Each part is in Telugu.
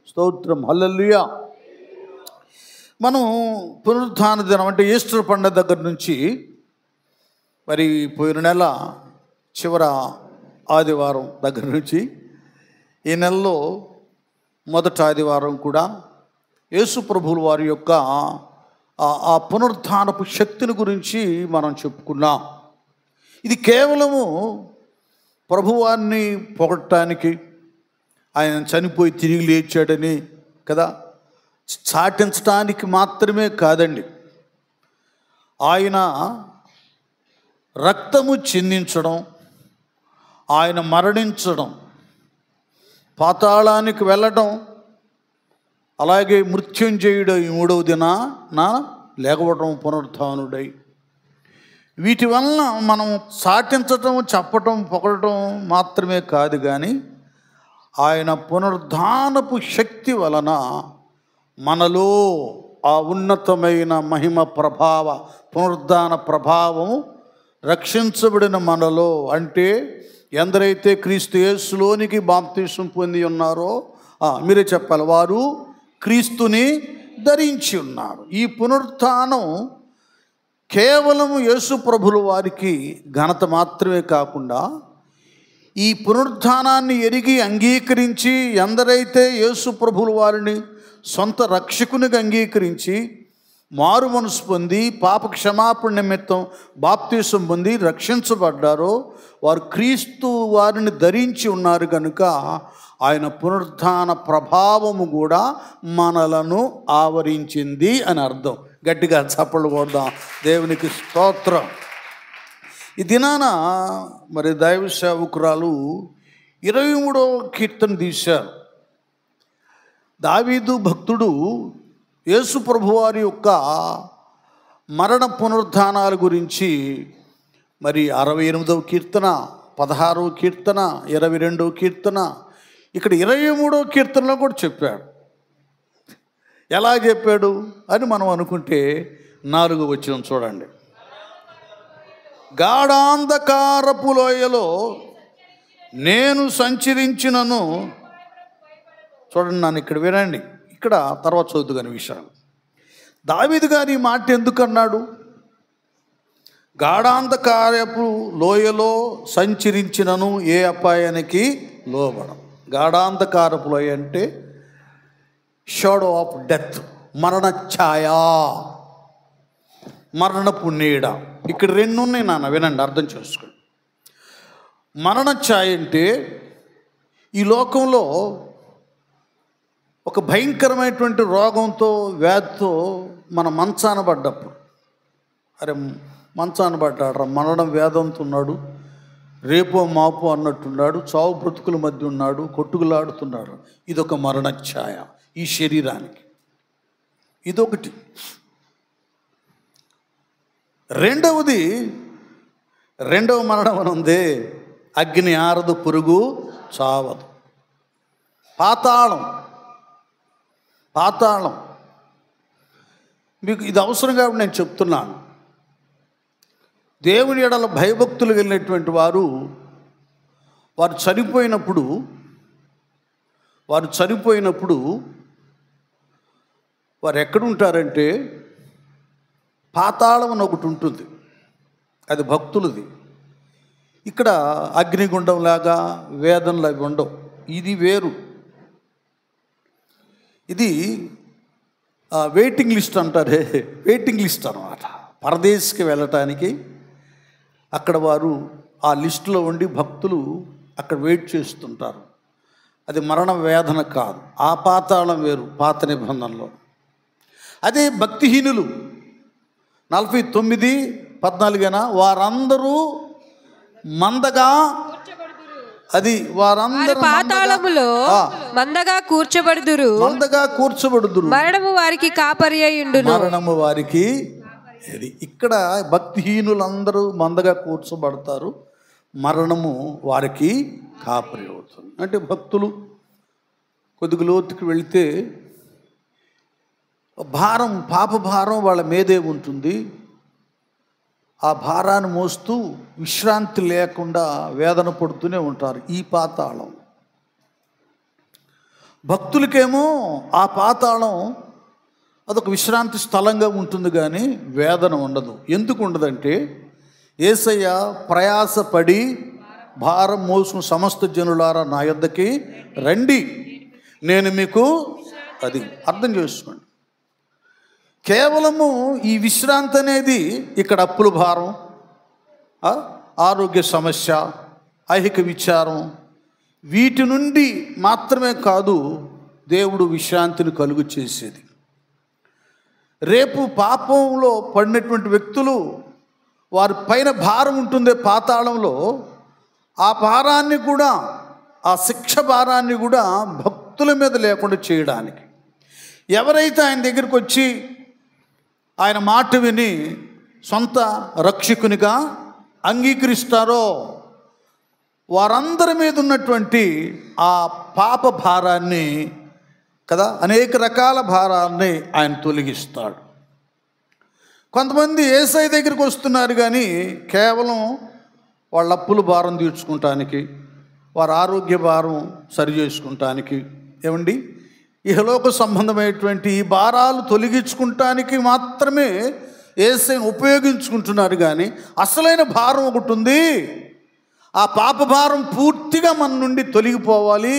స్తోత్రం, హల్లెలూయా. మనం పునరుత్థాన దినం అంటే ఈస్టర్ పండుగ దగ్గర నుంచి మరి పోయిన నెల చివర ఆదివారం దగ్గర నుంచి ఈ నెలలో మొదటి ఆదివారం కూడా యేసు ప్రభువుల వారి యొక్క ఆ పునరుత్థానపు శక్తిని గురించి మనం చెప్పుకున్నాం. ఇది కేవలము ప్రభువాన్ని పొగడటానికి, ఆయన చనిపోయి తిరిగి లేచాడని కదా చాటించడానికి మాత్రమే కాదండి. ఆయన రక్తము చిందించడం, ఆయన మరణించడం, పాతాళానికి వెళ్ళడం, అలాగే మృత్యుంజయుడు ఈ 3వ దినాన లేకపోవడం పునరుత్థానుడై, వీటి వలన మనం చాటించటం, చెప్పటం, పొగడటం మాత్రమే కాదు, కానీ ఆయన పునరుద్ధానపు శక్తి వలన మనలో ఆ ఉన్నతమైన మహిమ ప్రభావ పునరుద్ధాన ప్రభావం రక్షించబడిన మనలో, అంటే ఎందరైతే క్రీస్తు యేసులోనికి బాప్తిసం పొంది ఉన్నారో మీరే చెప్పాలి, వారు క్రీస్తుని ధరించి ఉన్నారు. ఈ పునరుత్థానం కేవలం యేసు ప్రభుల వారికి ఘనత మాత్రమే కాకుండా, ఈ పునరుత్థానాన్ని ఎరిగి అంగీకరించి ఎందరైతే యేసు ప్రభుల వారిని సొంత రక్షకునిగా అంగీకరించి మారు మనసు పొంది పాప క్షమాపణ నిమిత్తం బాప్తిసం పొంది రక్షించబడ్డారో వారు క్రీస్తు వారిని ధరించి ఉన్నారు కనుక ఆయన పునరుత్థాన ప్రభావము కూడా మనలను ఆవరించింది అని అర్థం. గట్టిగా చప్పట్లు కొడదాం, దేవునికి స్తోత్రం. ఈ దినాన మరి దైవ సేవకురాలు 23వ కీర్తన తీశారు. దావీదు భక్తుడు యేసు ప్రభువారి యొక్క మరణ పునరుద్ధానాల గురించి మరి 68వ కీర్తన, 16వ కీర్తన, 22వ కీర్తన, ఇక్కడ 23వ కీర్తనలో కూడా చెప్పాడు. ఎలా చెప్పాడు అని మనం అనుకుంటే 4వ వచనం చూడండి. గాఢాంధకారపు లోయలో నేను సంచరించినను, చూడండి నన్ను ఇక్కడ వినండి, ఇక్కడ తర్వాత చదువుగాని విషయాలు. దావీదు గారు ఈ మాట ఎందుకు అన్నాడు? గాఢాంధకారపు లోయలో సంచరించినను ఏ అపాయానికి లోబడం. గాఢాంధకారపు లోయ అంటే షాడో ఆఫ్ డెత్, మరణ ఛాయ, మరణపు నీడ. ఇక్కడ 2 ఉన్నాయి నాన్న, వినండి, అర్థం చేసుకోండి. మరణ ఛాయ అంటే ఈ లోకంలో ఒక భయంకరమైనటువంటి రోగంతో, వ్యాధితో మన మంచాన పడ్డప్పుడు, అరే మంచాన పడ్డాడు, మరణం వేదంతో ఉన్నాడు, రేపో మాపో అన్నట్టున్నాడు, చావు బ్రతుకుల మధ్య ఉన్నాడు, కొట్టుకులాడుతున్నాడు. ఇదొక మరణ ఛాయ ఈ శరీరానికి. ఇదొకటి. రెండవ మరణం అని ఉంది, అగ్ని ఆరదు, పురుగు చావదు. పాతాళం మీకు ఇది అవసరం కాబట్టి నేను చెప్తున్నాను. దేవుని ఎడల భయభక్తులు వెళ్ళినటువంటి వారు చనిపోయినప్పుడు వారు ఎక్కడుంటారంటే పాతాళం అని ఒకటి ఉంటుంది, అది భక్తులది. ఇక్కడ అగ్నిగుండం లాగా వేదనలు అవి ఉండవు, ఇది వేరు. ఇది వెయిటింగ్ లిస్ట్ అంటారే, వెయిటింగ్ లిస్ట్ అన్నమాట. పరదేశికి వెళ్ళటానికి అక్కడ వారు ఆ లిస్టులో ఉండి భక్తులు అక్కడ వెయిట్ చేస్తుంటారు. అది మరణ వేదన కాదు, ఆ పాతాళం వేరు పాత నిబంధనలో. అదే భక్తిహీనులు 49:14 వారందరూ మందగా, అది వారందరూ పాతాళములో మందగా కూర్చబడుదురు, మరణము వారికి కాపరి అయ్యుండును. మరణము వారికి. ఇది ఇక్కడ భక్తిహీనులందరూ మందగా కూర్చోబడతారు, మరణము వారికి కాపరి అవుతుంది. అంటే భక్తులు కొద్దిగా లోతుకి వెళితే పాప భారం వాళ్ళ మీదే ఉంటుంది. ఆ భారాన్ని మోస్తూ విశ్రాంతి లేకుండా వేదన పడుతూనే ఉంటారు. ఈ పాతాళం భక్తులకేమో ఆ పాతాళం అదొక విశ్రాంతి స్థలంగా ఉంటుంది, కానీ వేదన ఉండదు. ఎందుకు ఉండదంటే యేసయ్య ప్రయాసపడి భారం మోసుకున్న సమస్త జనులారా నా యొద్దకి రండి, నేను మీకు, అది అర్థం చేసుకోండి. కేవలము ఈ విశ్రాంతి అనేది ఇక్కడ అప్పుల భారం, ఆరోగ్య సమస్య, ఐహిక విచారం, వీటి నుండి మాత్రమే కాదు దేవుడు విశ్రాంతిని కలుగు చేసేది. రేపు పాపంలో పడినటువంటి వ్యక్తులు వారి పైన భారం ఉంటుంది పాతాళంలో, ఆ భారాన్ని కూడా, ఆ శిక్ష భారాన్ని కూడా భక్తుల మీద లేకుండా చేయడానికి, ఎవరైతే ఆయన దగ్గరికి వచ్చి ఆయన మాట విని సొంత రక్షకునిగా అంగీకరిస్తారో వారందరి మీద ఉన్నటువంటి ఆ పాప భారాన్ని కదా, అనేక రకాల భారాన్ని ఆయన తొలగిస్తాడు. కొంతమంది యేసయ్య దగ్గరికి వస్తున్నారు కానీ కేవలం వాళ్ళ అప్పుల భారం తీర్చుకుంటానికి, వారి ఆరోగ్య భారం సరి చేసుకుంటానికి, ఏమండి ఇహలోక సంబంధమైనటువంటి ఈ భారాలు తొలగించుకుంటానికి మాత్రమే యేసయ్యను ఉపయోగించుకుంటున్నారు. కానీ అసలైన భారం ఒకటి ఉంది, ఆ పాప భారం పూర్తిగా మన నుండి తొలగిపోవాలి.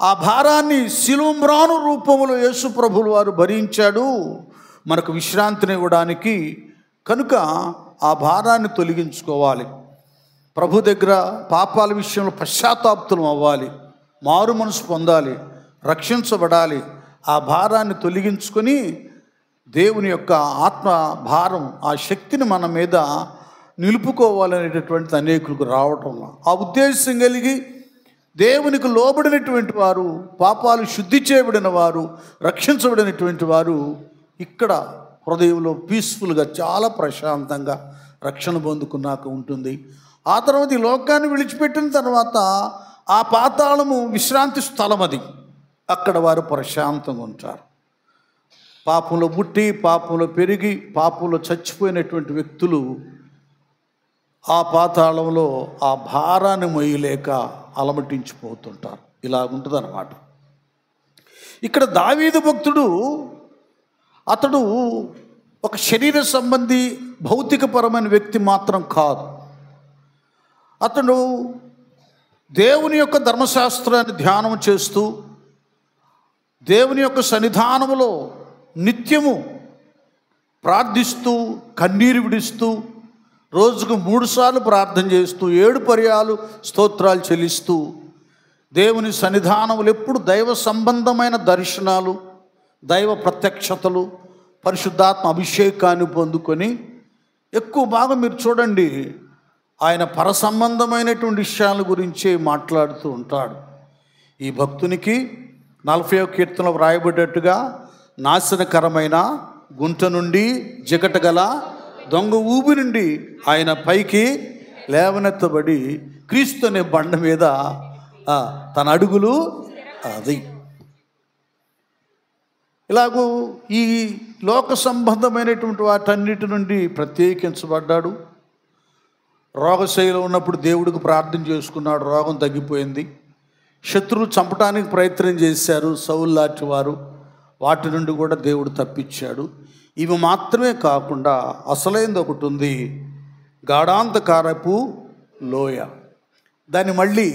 ఆ భారాన్ని శిలువ రూపంలో యేసు ప్రభువుల వారు భరించాడు మనకు విశ్రాంతిని ఇవ్వడానికి. కనుక ఆ భారాన్ని తొలగించుకోవాలి. ప్రభు దగ్గర పాపాల విషయంలో పశ్చాత్తాపం అవ్వాలి, మారు మనసు పొందాలి, రక్షించబడాలి. ఆ భారాన్ని తొలగించుకొని దేవుని యొక్క ఆత్మ భారం, ఆ శక్తిని మన మీద నిలుపుకోవాలనేటటువంటి అనేకులకు రావటం, ఆ ఉద్దేశం కలిగి దేవునికి లోబడినటువంటి వారు, పాపాలు శుద్ధి చేయబడిన వారు, రక్షించబడినటువంటి వారు ఇక్కడ హృదయంలో పీస్ఫుల్గా చాలా ప్రశాంతంగా రక్షణ పొందుకున్నాక ఉంటుంది. ఆ తర్వాత ఈ లోకాన్ని విడిచిపెట్టిన తర్వాత ఆ పాతాళము విశ్రాంతి స్థలం, అది అక్కడ వారు ప్రశాంతంగా ఉంటారు. పాపంలో పుట్టి పాపంలో పెరిగి పాపంలో చచ్చిపోయినటువంటి వ్యక్తులు ఆ పాతాళంలో ఆ భారాన్ని మొయ్యలేక అలమటించిపోతుంటారు. ఇలాగుంటుంది అన్నమాట. ఇక్కడ దావీదు భక్తుడు, అతడు ఒక శరీర సంబంధి భౌతికపరమైన వ్యక్తి మాత్రం కాదు. అతడు దేవుని యొక్క ధర్మశాస్త్రాన్ని ధ్యానం చేస్తూ దేవుని యొక్క సన్నిధానములో నిత్యము ప్రార్థిస్తూ కన్నీరు విడుస్తూ రోజుకు 3 సార్లు ప్రార్థన చేస్తూ 7 పర్యాలు స్తోత్రాలు చెల్లిస్తూ దేవుని సన్నిధానములు ఎప్పుడు దైవ సంబంధమైన దర్శనాలు, దైవ ప్రత్యక్షతలు, పరిశుద్ధాత్మ అభిషేకాన్ని పొందుకొని ఎక్కువ భాగం మీరు చూడండి ఆయన పరసంబంధమైనటువంటి విషయాల గురించే మాట్లాడుతూ ఉంటాడు. ఈ భక్తునికి 40వ కీర్తనలో వ్రాయబడ్డట్టుగా నాశనకరమైన గుంట నుండి, జిగటగల దొంగ ఊబి నుండి ఆయన పైకి లేవనెత్తబడి క్రీస్తు అనే బండ మీద తన అడుగులు, అది ఇలాగూ ఈ లోక సంబంధమైనటువంటి వాటన్నిటి నుండి ప్రత్యేకించబడ్డాడు. రోగశైలిలో ఉన్నప్పుడు దేవుడికి ప్రార్థన చేసుకున్నాడు, రోగం తగ్గిపోయింది. శత్రువు చంపడానికి ప్రయత్నం చేశారు సౌలు లాంటి వారు, వాటి నుండి కూడా దేవుడు తప్పించాడు. ఇవి మాత్రమే కాకుండా అసలైనది ఒకటి ఉంది, గాఢాంధకారపు లోయ. దాన్ని మళ్ళీ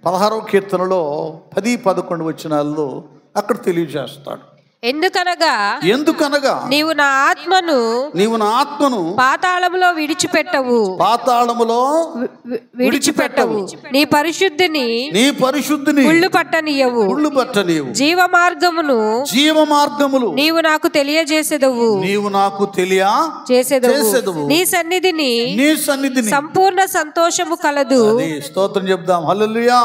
16వ కీర్తనలో 10-11 వచనాల్లో అక్కడ తెలియజేస్తాడు. ఎందుకనగా నీవు నా ఆత్మను పాతాళములో విడిచిపెట్టవు నీ పరిశుద్ధిని ముళ్ళు పట్టనీయవు జీవ మార్గములు నీవు నాకు తెలియజేసేదవు నీ సన్నిధిని సంపూర్ణ సంతోషము కలదు. స్తోత్రం చెప్దాం, హల్లెలూయా.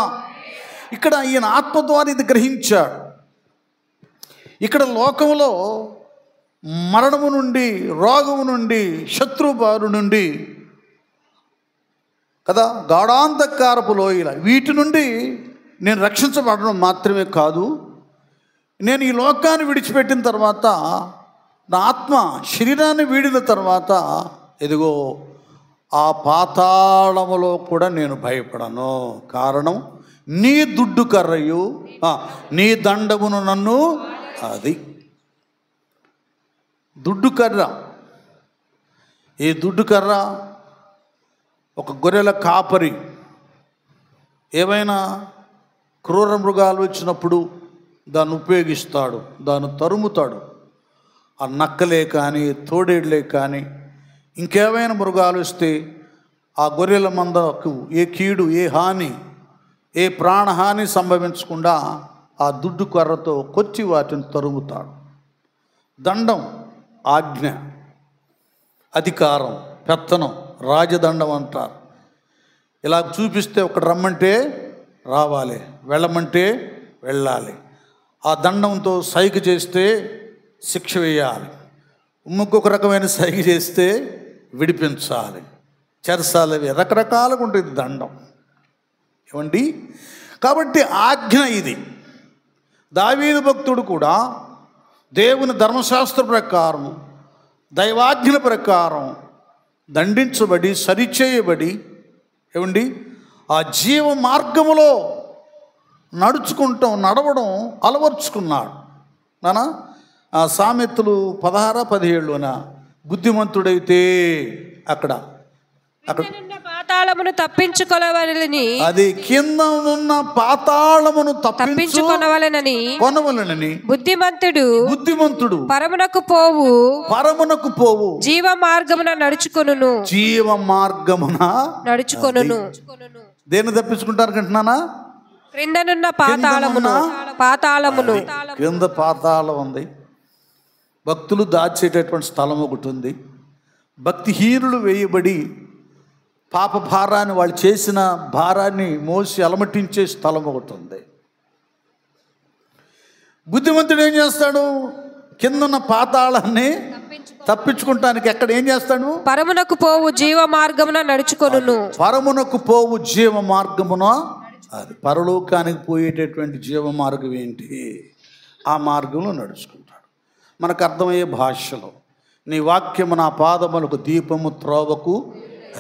ఇక్కడ ఈయన ఆత్మ ద్వారా ఇది గ్రహించాడు. ఇక్కడ లోకంలో మరణము నుండి, రోగము నుండి, శత్రుబారు నుండి కదా, గాఢాంధకారపు లోయల, వీటి నుండి నేను రక్షించబడడం మాత్రమే కాదు, నేను ఈ లోకాన్ని విడిచిపెట్టిన తర్వాత నా ఆత్మ శరీరాన్ని వీడిన తర్వాత ఎదుగో ఆ పాతాళములో కూడా నేను భయపడను. కారణం నీ దుడ్డు కర్రయు నీ దండమును నన్ను. అది దుడ్డు కర్ర. ఈ దుడ్డు కర్ర ఒక గొర్రెల కాపరి ఏమైనా క్రూర మృగాలు వచ్చినప్పుడు దాన్ని ఉపయోగిస్తాడు, దాన్ని తరుముతాడు. ఆ నక్కలే కానీ తోడేళ్లే కానీ ఇంకేమైనా మృగాలు వస్తే ఆ గొర్రెల మందకు ఏ కీడు, ఏ హాని, ఏ ప్రాణహాని సంభవించకుండా ఆ దుడ్డు కర్రతో కొచ్చి వాటిని తరుముతాడు. దండం ఆజ్ఞ, అధికారం, పెత్తనం, రాజదండం అంటారు. ఇలా చూపిస్తే ఒకటి రమ్మంటే రావాలి, వెళ్ళమంటే వెళ్ళాలి. ఆ దండంతో సైగ చేస్తే శిక్ష వేయాలి, ఇంకొక రకమైన సైగ చేస్తే విడిపించాలి, చెరసాలవి, రకరకాలుగా ఉంటుంది దండం. ఏమండి? కాబట్టి ఆజ్ఞ ఇది. దావీదు భక్తుడు కూడా దేవుని ధర్మశాస్త్ర ప్రకారం, దైవాజ్ఞల ప్రకారం దండించబడి సరిచేయబడి ఏమండి ఆ జీవ మార్గములో నడవడం అలవర్చుకున్నాడు. నానా ఆ సామెతలు 16-17 బుద్ధిమంతుడైతే అక్కడ పాతాళమును తప్పించుకొనవలెనని, అది కింద ఉన్న పాతాళమును తప్పించుకొనవలెనని బుద్ధిమంతుడు పరమునకు పోవు జీవ మార్గమున నడుచుకొనును. దేన్ని తప్పించుకుంటారు కంటున్నానా? క్రిందనున్న పాతాళమును. కింద పాతాళం ఉంది. భక్తులు దాచేటటువంటి స్థలం ఒకటి ఉంది. భక్తిహీనులు వేయబడి పాప భారాన్ని, వాళ్ళు చేసిన భారాన్ని మోసి అలమటించే స్థలం ఒకటి ఉంది. బుద్ధిమంతుడు ఏం చేస్తాడు? కిందన్న పాతాళాన్ని తప్పించుకుంటానికి ఎక్కడ ఏం చేస్తాడు? పరమునకు పోవు జీవ మార్గమున నడుచుకొనును. పరమునకు పోవు జీవ మార్గమున, అది పరలోకానికి పోయేటటువంటి జీవ మార్గం ఏంటి? ఆ మార్గంలో నడుచుకుంటాడు. మనకు అర్థమయ్యే భాషలో, నీ వాక్యము నా పాదములకు దీపము త్రోవకు.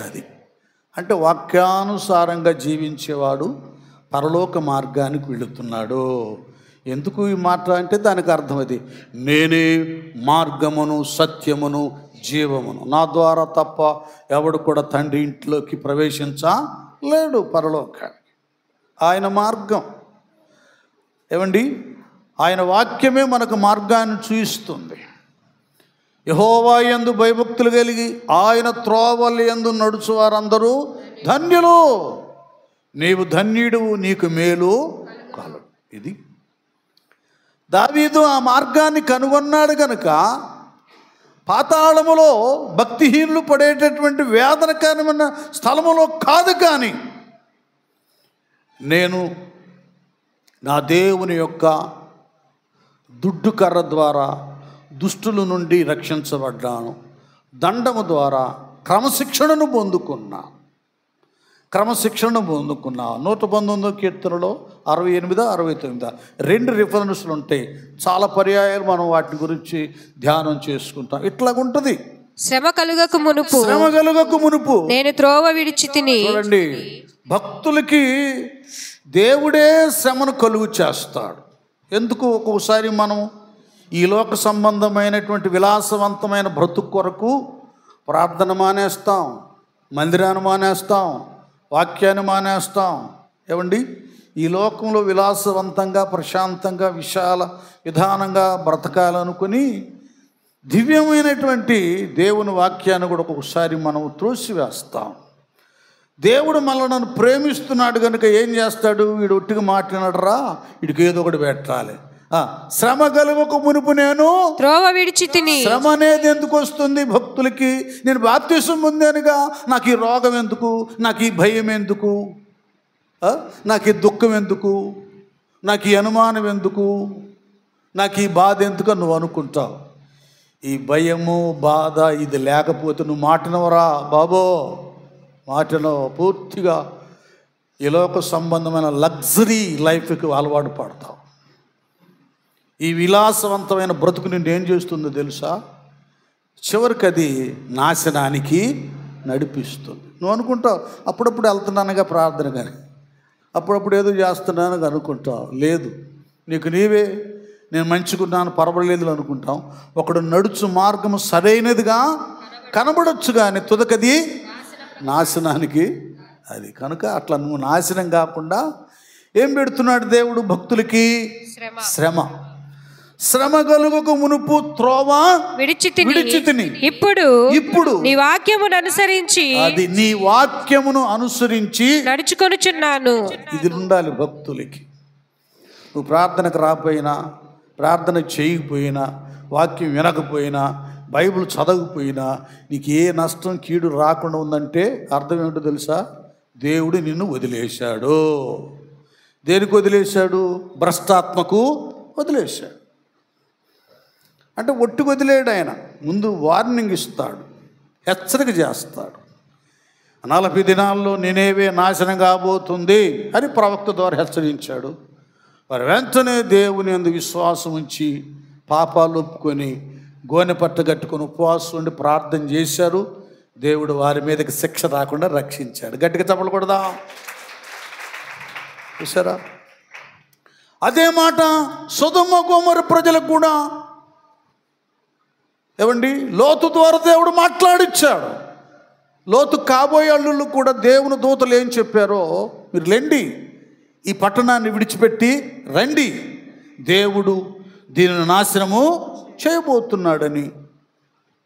అది అంటే వాక్యానుసారంగా జీవించేవాడు పరలోక మార్గానికి వెళుతున్నాడు. ఎందుకు ఈ మాట అంటే దానికి అర్థం అది, నేనే మార్గమును సత్యమును జీవమును, నా ద్వారా తప్ప ఎవడు కూడా తండ్రి ఇంట్లోకి ప్రవేశించలేడు పరలోకానికి. ఆయన మార్గం. ఏమండి? ఆయన వాక్యమే మనకు మార్గాన్ని చూయిస్తుంది. యెహోవా యందు భయభక్తులు కలిగి ఆయన త్రోవల యందు నడుచు వారందరూ ధన్యులు. నీవు ధన్యుడు, నీకు మేలు కలుగు. ఇది దావీదు ఆ మార్గాన్ని కనుగొన్నాడు కనుక పాతాళములో భక్తిహీనులు పడేటటువంటి వేదనకరమైన స్థలములో కాదు, కానీ నేను నా దేవుని యొక్క దుడ్డు కర్ర ద్వారా దుష్టుల నుండి రక్షించబడ్డాను. దండము ద్వారా క్రమశిక్షణను పొందుకున్నా. 119 కీర్తనలో 68, 69 2 రిఫరెన్స్లు ఉంటాయి. చాలా పర్యాయాలు మనం వాటి గురించి ధ్యానం చేసుకుంటాం. ఇట్లాగుంటుంది. శ్రమ కలుగక మునుపు నేను త్రోవ విడిచితిని. చూడండి, భక్తులకి దేవుడే శ్రమను కలుగు చేస్తాడు. ఎందుకు? ఒక్కొక్కసారి మనం ఈ లోక సంబంధమైనటువంటి విలాసవంతమైన బ్రతుకు కొరకు ప్రార్థన మానేస్తాం, మందిరాన్ని మానేస్తాం, వాక్యాన్ని మానేస్తాం. ఏమండి? ఈ లోకంలో విలాసవంతంగా, ప్రశాంతంగా, విశాల విధానంగా బ్రతకాలనుకుని దివ్యమైనటువంటి దేవుని వాక్యాన్ని కూడా ఒక్కొక్కసారి మనం త్రోసివేస్తాం. దేవుడు మనల్ని ప్రేమిస్తున్నాడు కనుక ఏం చేస్తాడు? వీడు ఒట్టిగా మాట్లాడరా, వీడికి ఏదో ఒకటి పెట్టాలి. శ్రమ కలుగక మునుపు నేను త్రోవ విడిచితిని. శ్రమ అనేది ఎందుకు వస్తుంది భక్తులకి? నేను బాప్తిసం పొందానుగా, నాకు ఈ రోగం ఎందుకు, నాకు ఈ భయం ఎందుకు, నాకు ఈ దుఃఖం ఎందుకు, నాకు ఈ అనుమానం ఎందుకు, నాకు ఈ బాధ ఎందుకు నువ్వు అనుకుంటావు. ఈ భయము బాధ ఇది లేకపోతే నువ్వు మాటనవరా బాబో, మాటలో పూర్తిగా ఈ లోక సంబంధమైన లగ్జరీ లైఫ్కి అలవాటు పడతావు. ఈ విలాసవంతమైన బ్రతుకు నిన్ను ఏం చేస్తుందో తెలుసా? చివరికి అది నాశనానికి నడిపిస్తుంది. నువ్వు అనుకుంటావు అప్పుడప్పుడు వెళ్తున్నానుగా ప్రార్థన, కానీ అప్పుడప్పుడు ఏదో చేస్తున్నానని అనుకుంటావు. లేదు, నీకు నీవే నేను మంచుకున్నాను పర్వాలేదు అనుకుంటాం. ఒకడు నడుచు మార్గము సరైనదిగా కనబడొచ్చు కానీ తుదకది నాశనానికి అది. కనుక అట్లా నువ్వు నాశనం కాకుండా ఏం పెడుతున్నాడు దేవుడు భక్తులకి? శ్రమ. శ్రమ కలుగక మునుపు త్రోవ విడిచితిని. ఇప్పుడు నీ వాక్యమును అనుసరించి, అది నీ వాక్యమును అనుసరించి నడుచుకొనుచున్నాను. ఇది ఉండాలి భక్తులకి. నువ్వు ప్రార్థనకు రాకపోయినా, ప్రార్థన చేయకపోయినా, వాక్యం వినకపోయినా, బైబిల్ చదవకపోయినా నీకు ఏ నష్టం కీడు రాకుండా ఉందంటే అర్థం ఏమిటో తెలుసా? దేవుడు నిన్ను వదిలేశాడు. దేనికి వదిలేశాడు? భ్రష్టాత్మకు వదిలేశాడు. అంటే ఒట్టుకు వదిలేడు ఆయన. ముందు వార్నింగ్ ఇస్తాడు, హెచ్చరిక చేస్తాడు. 40 దినాల్లో నినేవే నాశనం కాబోతుంది అని ప్రవక్త ద్వారా హెచ్చరించాడు. వారు వెంటనే దేవుని యందు విశ్వాసం ఉంచి పాపాలు ఒప్పుకొని గోనె పట్ట కట్టుకొని ఉపవాసం ఉండి ప్రార్థన చేశారు. దేవుడు వారి మీదకి శిక్ష రాకుండా రక్షించాడు. గట్టిగా చెప్పకూడదా? చూసారా? అదే మాట సొదొమ గొమొర్రా ప్రజలకు కూడా ఏమండి లోతు ద్వారా దేవుడు మాట్లాడిచ్చాడు. లోతు కాబోయే అల్లుళ్ళు కూడా దేవుని దూతలు ఏం చెప్పారో, మీరు రండి, ఈ పట్టణాన్ని విడిచిపెట్టి రండి, దేవుడు దీనిని నాశనము చేయబోతున్నాడని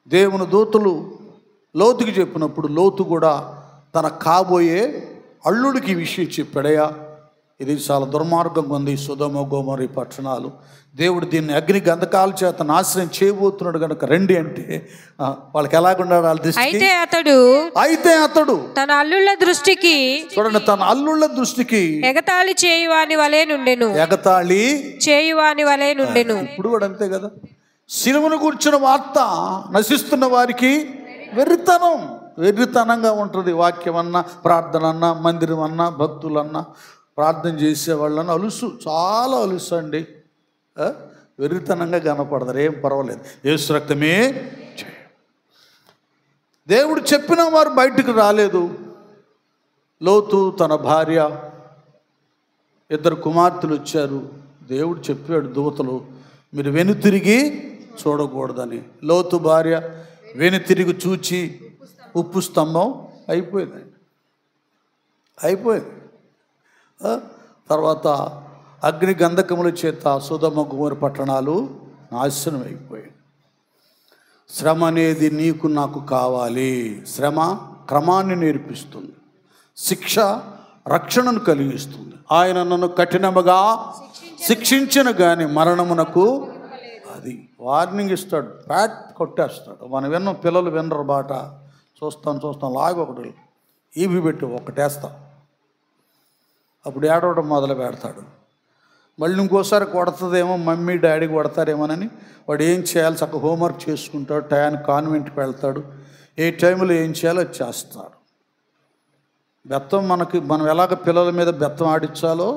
దేవుని దూతలు లోతుకి చెప్పినప్పుడు లోతు కూడా తన కాబోయే అల్లుడికి ఈ విషయం చెప్పాడయ్యా, ఇది చాలా దుర్మార్గంగా ఉంది సొదొమ గొమొర్రా పట్టణాలు, దేవుడు దీన్ని అగ్ని గంధకాల చేత నాశనం చేయబోతున్నాడు కనుక రండి అంటే వాళ్ళకి ఎలాగున్నాడు వాళ్ళ దృష్టి? అయితే అతడు తన అల్లుళ్ళ దృష్టికి, చూడండి, తన అల్లుళ్ళ దృష్టికి ఎగతాళి చేయువాని వలె నుండెను. ఎగతాళి చేయువాని వలె నుండెను. ఇప్పుడు కూడా అంతే కదా. సిలువను కూర్చున్న వార్త నశిస్తున్న వారికి వెర్రితనంగా ఉంటుంది. వాక్యం అన్నా, ప్రార్థన అన్నా, మందిరం అన్నా, భక్తులన్నా, ప్రార్థన చేసేవాళ్ళన్నా అలుసు, చాలా అలుసు అండి. వెర్రితనంగా కనపడతారు. ఏం పర్వాలేదు, యేసు రక్తమే. దేవుడు చెప్పిన వారు బయటకు రాలేదు. లోతు తన భార్య, 2 కుమార్తెలు వచ్చారు. దేవుడు చెప్పాడు దూతలు, మీరు వెనుతిరిగి చూడకూడదని. లోతు భార్య వెనుతిరిగి చూచి ఉప్పు స్తంభం అయిపోయింది. తర్వాత అగ్ని గంధకముల చేత సొదొమ గొమొర్రా పట్టణాలు నాశనం అయిపోయాయి. శ్రమ అనేది నీకు నాకు కావాలి. శ్రమ క్రమాన్ని నేర్పిస్తుంది, శిక్ష రక్షణను కలిగిస్తుంది. ఆయన నన్ను కఠినముగా శిక్షించిన కానీ మరణమునకు, అది వార్నింగ్ ఇస్తాడు, ప్యాట్ కొట్టేస్తాడు. మనం విన్న పిల్లలు వినరు బాట, చూస్తాం లాగి ఒకటి ఈవి పెట్టి ఒకటేస్తాం, అప్పుడు ఏడవడం మొదలు పెడతాడు. మళ్ళీ ఇంకోసారి కొడుతుందేమో, మమ్మీ డాడీ కొడతారేమోనని వాడు ఏం చేయాలి చక్కగా హోంవర్క్ చేసుకుంటాడు, టయానికి కాన్వెంట్కి వెళ్తాడు, ఏ టైంలో ఏం చేయాలో అది చేస్తాడు. బెత్తం మనం ఎలాగ పిల్లల మీద బెత్తం ఆడించాలో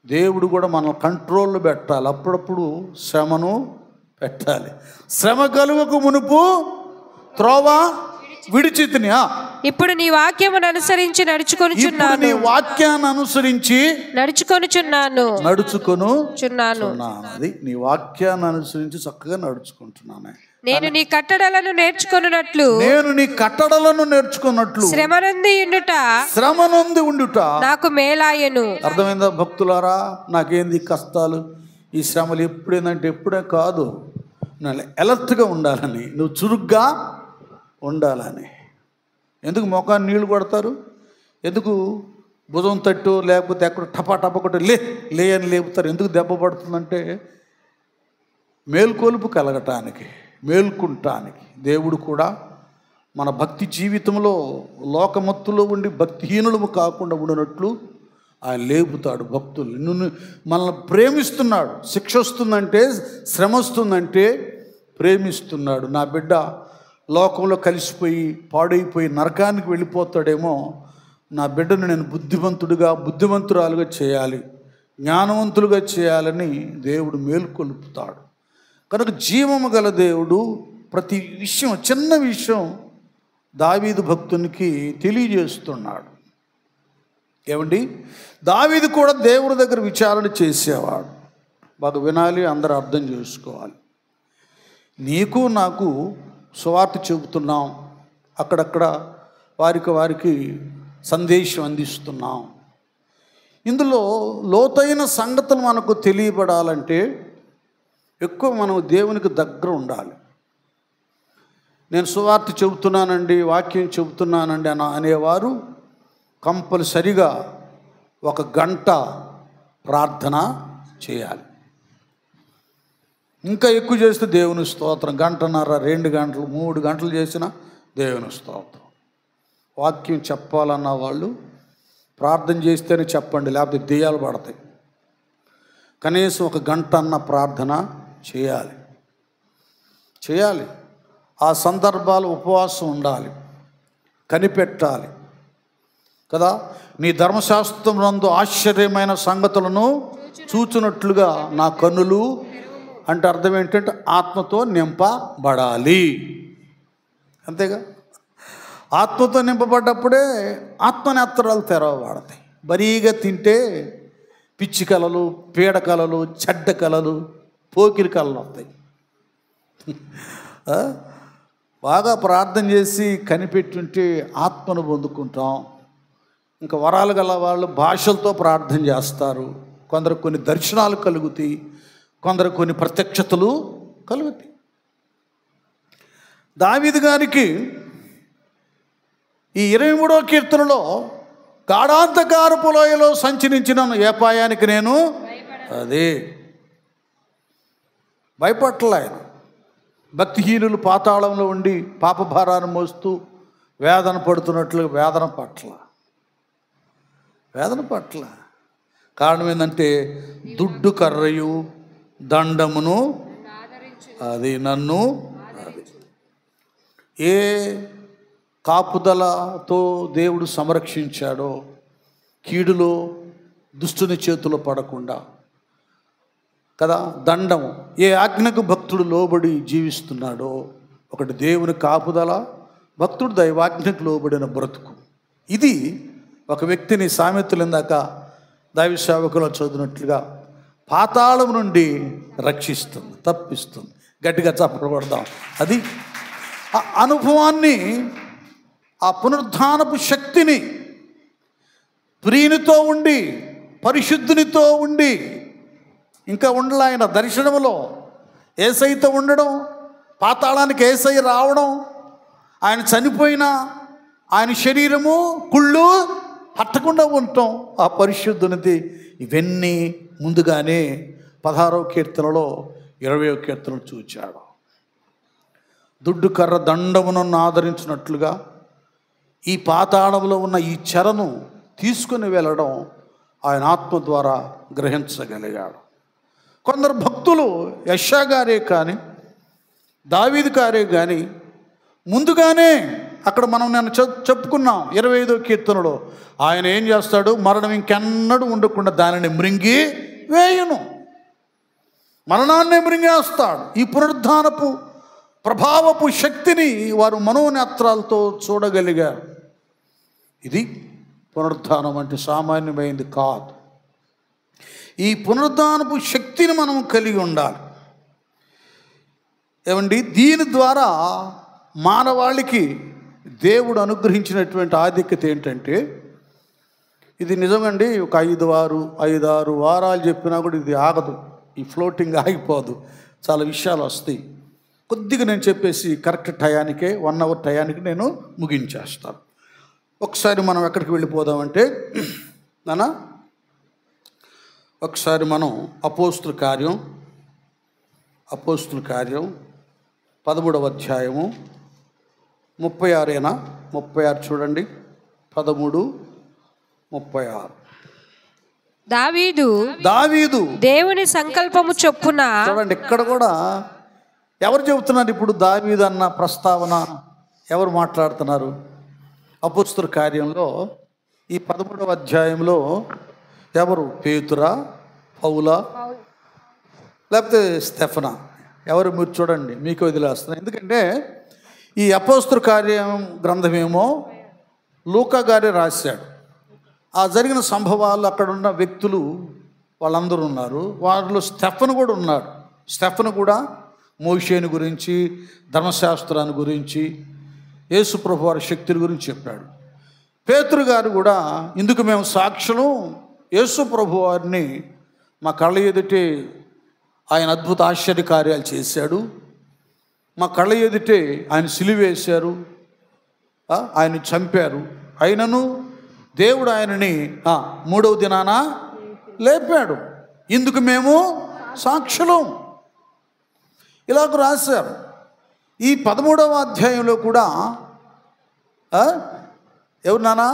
దేవుడు కూడా మనం కంట్రోల్లో పెట్టాలి. అప్పుడప్పుడు శ్రమను పెట్టాలి. శ్రమ కలుగక మునుపు త్రోవ విడిచితిని. ఇప్పుడు నీ వాక్యమును అనుసరించి నడుచుకొనుచున్నాను. నీ వాక్యాన్ని అనుసరించి నడుచుకొనుచున్నాను. అది నీ వాక్యాన్ని అనుసరించి చక్కగా నడుచుకుంటున్నాను. నేను నీ కట్టడలను నేర్చుకున్నట్లు శ్రమ నొంది ఉండుట నాకు మేలాయెను. అర్థమైందా భక్తులారా? నాకేంది కష్టాలు, ఈ శ్రమలు ఎప్పుడేందంటే ఎప్పుడే కాదు, అలర్ట్గా ఉండాలని, నువ్వు చురుగ్గా ఉండాలని. ఎందుకు మొఖాన్ని నీళ్లు కొడతారు? ఎందుకు భుజం తట్టు లేకపోతే ఎక్కడ టపా కొట్టు లే అని లేపుతారు? ఎందుకు దెబ్బ పడుతుందంటే మేల్కొలుపు కలగటానికి, మేల్కుంటానికి. దేవుడు కూడా మన భక్తి జీవితంలో లోకమత్తులో ఉండి భక్తిహీనులము కాకుండా ఉండినట్లు ఆయన లేపుతాడు భక్తులు. నిన్ను మనల్ని ప్రేమిస్తున్నాడు. శిక్ష వస్తుందంటే, శ్రమ వస్తుందంటే ప్రేమిస్తున్నాడు. నా బిడ్డ లోకంలో కలిసిపోయి పాడైపోయి నరకానికి వెళ్ళిపోతాడేమో, నా బిడ్డను నేను బుద్ధిమంతురాలుగా చేయాలి, జ్ఞానవంతులుగా చేయాలని దేవుడు మేల్కొలుపుతాడు. కనుక జీవము గల దేవుడు ప్రతి విషయం, చిన్న విషయం దావీదు భక్తునికి తెలియజేస్తున్నాడు. ఏమండి, దావీదు కూడా దేవుని దగ్గర విచారణ చేసేవాడు. బాగా వినాలి, అందరూ అర్థం చేసుకోవాలి. నీకు నాకు సువార్త చెబుతున్నాం, అక్కడక్కడ వారికి సందేశం అందిస్తున్నాం. ఇందులో లోతైన సంగతులు మనకు తెలియబడాలంటే ఎక్కువ మనం దేవునికి దగ్గర ఉండాలి. నేను సువార్త చెబుతున్నానండి, వాక్యం చెబుతున్నానండి అనేవారు కంపల్సరిగా 1 గంట ప్రార్థన చేయాలి. ఇంకా ఎక్కువ చేస్తే దేవుని స్తోత్రం. 1.5 గంటన్నర, 2 గంటలు, 3 గంటలు చేసినా దేవుని స్తోత్రం. వాక్యం చెప్పాలన్న వాళ్ళు ప్రార్థన చేస్తేనే చెప్పండి, లేకపోతే దెయ్యాలు పడతాయి. కనీసం 1 గంట అన్న ప్రార్థన చేయాలి. ఆ సందర్భాలు ఉపవాసం ఉండాలి, కనిపెట్టాలి కదా. నీ ధర్మశాస్త్రం నందు ఆశ్చర్యమైన సంగతులను చూచునట్లుగా నా కన్నులు అంటే అర్థం ఏంటంటే ఆత్మతో నింపబడాలి. అంతేగా, ఆత్మతో నింపబడ్డప్పుడే ఆత్మనేత్రాలు తెరవబడతాయి. బరీగా తింటే పిచ్చి కళలు, పీడ కళలు, చెడ్డ కళలు, పోకిరి కళలు వస్తాయి. బాగా ప్రార్థన చేసి కనిపెట్టుంటే ఆత్మను పొందుకుంటాం. ఇంకా వరాలు గల వాళ్ళు భాషలతో ప్రార్థన చేస్తారు. కొందరు కొన్ని దర్శనాలు కలుగుతాయి, కొందరు కొన్ని ప్రత్యక్షతలు కలుగుతాయి. దావీదు గారికి ఈ 23వ కీర్తనలో గాఢాంధకారపు లోయలో సంచరించిన ఏ పాయానికి నేను అదే భయపట్ల. ఆయన భక్తిహీనులు పాతాళంలో ఉండి పాపభారాన్ని మోస్తూ వేదన పడుతున్నట్లు వేదన పట్ల. కారణం ఏంటంటే దుడ్డు కర్రయు దండమును అది నన్ను ఏ కాపుదలతో దేవుడు సంరక్షించాడో, కీడులో దుష్టుని చేతిలో పడకుండా కదా. దండము ఏ ఆజ్ఞకు భక్తుడు లోబడి జీవిస్తున్నాడో, ఒకటి దేవుని కాపుదల, భక్తుడు దైవాజ్ఞకు లోబడిన బ్రతుకు. ఇది ఒక వ్యక్తిని సామెతలు ఇందాక దైవ సేవకులు చదివినట్లుగా పాతాళం నుండి రక్షిస్తుంది, తప్పిస్తుంది. గట్టిగా చప్పబడదాం. అది ఆ అనుభవాన్ని, ఆ పునరుద్ధానపు శక్తిని ప్రియునితో ఉండి, పరిశుద్ధునితో ఉండి, ఇంకా ఉండాలి. ఆయన దర్శనములో యేసయ్యతో ఉండడం, పాతాళానికి యేసయ్య రావడం, ఆయన చనిపోయినా ఆయన శరీరము కుళ్ళు పట్టకుండా ఉండటం, ఆ పరిశుద్ధునిది. ఇవన్నీ ముందుగానే 16వ కీర్తనలో 20వ కీర్తనలు చూచాడు. దుడ్డు కర్ర దండమును ఆదరించినట్లుగా ఈ పాతాళంలో ఉన్న ఈ చెరను తీసుకుని వెళ్ళడం ఆయన ఆత్మ ద్వారా గ్రహించగలిగాడు. కొందరు భక్తులు యెషయా గారే కానీ దావీదు గారే కానీ ముందుగానే అక్కడ మనం నేను చెప్పుకున్నాం 25వ కీర్తనలో ఆయన ఏం చేస్తాడు, మరణం ఇంకెన్నడూ ఉండకుండా దానిని మృంగి వేయును, మరణాన్ని మృంగేస్తాడు. ఈ పునరుద్ధానపు ప్రభావపు శక్తిని వారు మనోనేత్రాలతో చూడగలిగారు. ఇది పునరుద్ధానం అంటే సామాన్యమైనది కాదు. ఈ పునరుద్ధానపు శక్తిని మనం కలిగి ఉండాలి. ఏమండి, దీని ద్వారా మానవాళికి దేవుడు అనుగ్రహించినటువంటి ఆధిక్యత ఏంటంటే, ఇది నిజమండి. ఒక 5-6 వారాలు చెప్పినా కూడా ఇది ఆగదు, ఈ ఫ్లోటింగ్ ఆగిపోదు, చాలా విషయాలు వస్తాయి. కొద్దిగా నేను చెప్పేసి కరెక్ట్ టయానికే 1 అవర్ టయానికి నేను ముగించేస్తాను. ఒకసారి మనం ఎక్కడికి వెళ్ళిపోదామంటే నానా, ఒకసారి మనం అపోస్తుల కార్యం 13వ అధ్యాయము 36 చూడండి. 13:36. దావీదు దేవుని సంకల్పము చొప్పున. చూడండి, ఇక్కడ కూడా ఎవరు చెబుతున్నారు ఇప్పుడు? దావీదు అన్న ప్రస్తావన ఎవరు మాట్లాడుతున్నారు? అపోస్తుల కార్యంలో ఈ 13వ అధ్యాయంలో ఎవరు? పేతురా, పౌలా, లేకపోతే స్టెఫనా? ఎవరు? మీరు చూడండి, మీకు వదిలేస్తున్నారు. ఎందుకంటే ఈ అపోస్తుల కార్యం గ్రంథమేమో లూకా గారే రాశాడు. ఆ జరిగిన సంభవాలు అక్కడ ఉన్న వ్యక్తులు వాళ్ళందరూ ఉన్నారు. వారిలో స్టెఫను కూడా ఉన్నాడు. స్టెఫను కూడా మోషేని గురించి, ధర్మశాస్త్రాన్ని గురించి, యేసుప్రభు వారి శక్తుల గురించి చెప్పాడు. పేతురు గారు కూడా ఇందుకు మేము సాక్షులు, యేసుప్రభు వారిని మా కళ్ళ ఎదుటే ఆయన అద్భుత ఆశ్చర్య కార్యాలు చేశాడు, మా కళ్ళ ఎదుటే ఆయన సిలువేశారు, ఆయన చంపారు, అయినను దేవుడు ఆయనని 3వ దినాన లేపాడు, ఇందుకు మేము సాక్షులం, ఇలాగ రాశారు. ఈ 13వ అధ్యాయంలో కూడా ఎవరు నానా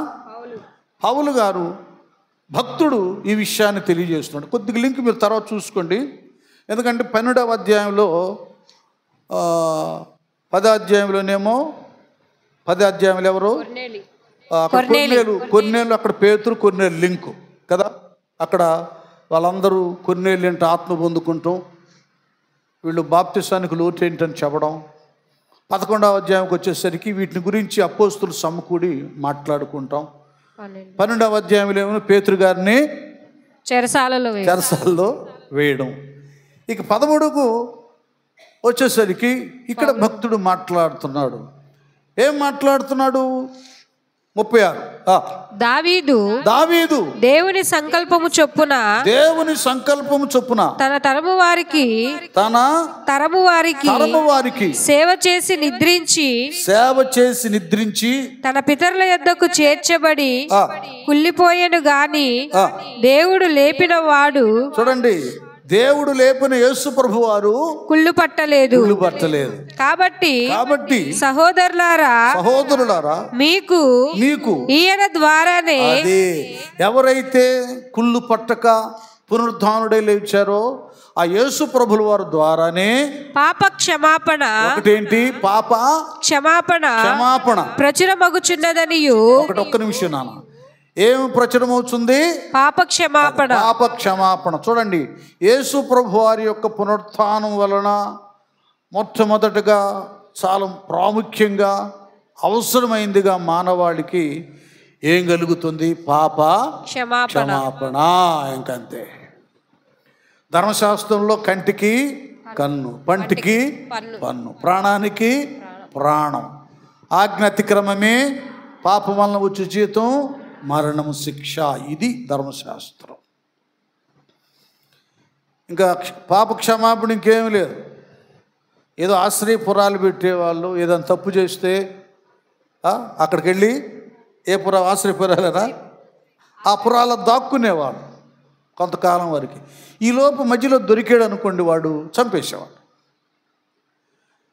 పౌలు గారు భక్తుడు ఈ విషయాన్ని తెలియజేస్తున్నాడు. కొద్దిగా లింక్ మీరు తర్వాత చూసుకోండి. ఎందుకంటే 12వ అధ్యాయంలో 10వ అధ్యాయంలోనేమో 10వ అధ్యాయంలో ఎవరు కొర్నేలు, అక్కడ పేతురు కొర్నేలు లింకు కదా. అక్కడ వాళ్ళందరూ కొర్నేలు ఏంటి ఆత్మ పొందుకుంటాం, వీళ్ళు బాప్తిసానికి లోటు ఏంటని చెప్పడం. 11వ అధ్యాయంకి వచ్చేసరికి వీటిని గురించి అపోస్తులు సమకూడి మాట్లాడుకుంటాం. 12వ అధ్యాయంలో ఏమో పేతురు గారిని చెరసాలలో వేయడం. ఇక 13కు వచ్చేసరికి ఇక్కడ భక్తుడు మాట్లాడుతున్నాడు. ఏం మాట్లాడుతున్నాడు? 36 దావీదు దేవుని సంకల్పము చొప్పున తన తరము వారికి సేవ చేసి నిద్రించి తన పితరుల యొద్దకు చేర్చబడి కుళ్ళిపోయెను గాని దేవుడు లేపిన వాడు. చూడండి, దేవుడు లేపిన యేసు ప్రభు వారు కుళ్ళు పట్టలేదు. కాబట్టి సహోదరులారా మీకు ఈయన ద్వారానే, ఎవరైతే కుళ్ళు పట్టక పునరుద్ధానుడై లేచారో ఆ యేసు ప్రభుల వారి ద్వారానే పాప క్షమాపణ, ఒకటేంటి పాప క్షమాపణ ప్రచురమగుచున్నదనియు. ఒక్క నిమిషం నాన్న, ఏమి ప్రచురమవుతుంది? పాప క్షమాపణ. చూడండి, యేసు ప్రభు వారి యొక్క పునరుత్థానం వలన మొట్టమొదటిగా చాలా ప్రాముఖ్యంగా అవసరమైందిగా మానవాళికి ఏం కలుగుతుంది? పాప క్షమాపణ. ఇంకంతే. ధర్మశాస్త్రంలో కంటికి కన్ను, పంటికి పన్ను, ప్రాణానికి ప్రాణం. ఆజ్ఞ అతిక్రమమే పాపం వలన వచ్చే జీతం మరణము, శిక్ష. ఇది ధర్మశాస్త్రం. ఇంకా పాప క్షమాపణ ఇంకేమీ లేదు. ఏదో ఆశ్రయపురాలు పెట్టేవాళ్ళు, ఏదైనా తప్పు చేస్తే అక్కడికి వెళ్ళి ఆశ్రయపురాలేనా ఆ పురాల్లో దాక్కునేవాడు కొంతకాలం వరకు. ఈలోపు మధ్యలో దొరికాడు అనుకోండి, వాడు చంపేసేవాడు.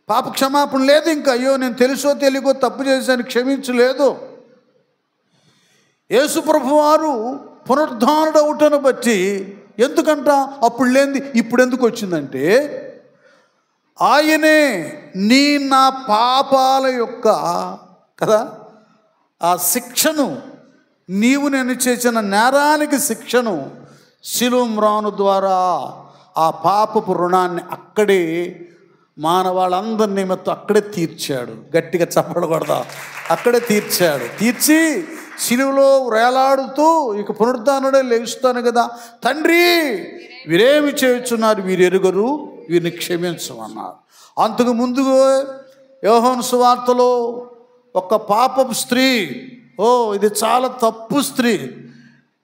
పాప క్షమాపణ లేదు. ఇంకా అయ్యో నేను తెలుసో తెలియకో తప్పు చేశాను, క్షమించలేదు. యేసుప్రభు వారు పునరుద్ధానుడు అవుటను బట్టి, ఎందుకంట అప్పుడు లేనిది ఇప్పుడు ఎందుకు వచ్చిందంటే, ఆయనే నా పాపాల యొక్క కదా ఆ శిక్షను, నేను చేసిన నేరానికి శిక్షను శిలువ మ్రాను ద్వారా ఆ పాపపు రుణాన్ని అక్కడే మానవాళ్ళందరి నిమిత్తం అక్కడే తీర్చాడు. గట్టిగా చప్పడకూడదా? అక్కడే తీర్చి శిలువలో వేలాడుతూ ఇక పునరుద్ధానుడే లేస్తాను కదా, తండ్రి వీరేమి చేయుచున్నారు, వీరు ఎరుగరు, వీరిని క్షమించమన్నారు. అంతకు ముందు యోహాను సువార్తలో ఒక పాపపు స్త్రీ, ఇది చాలా తప్పు స్త్రీ,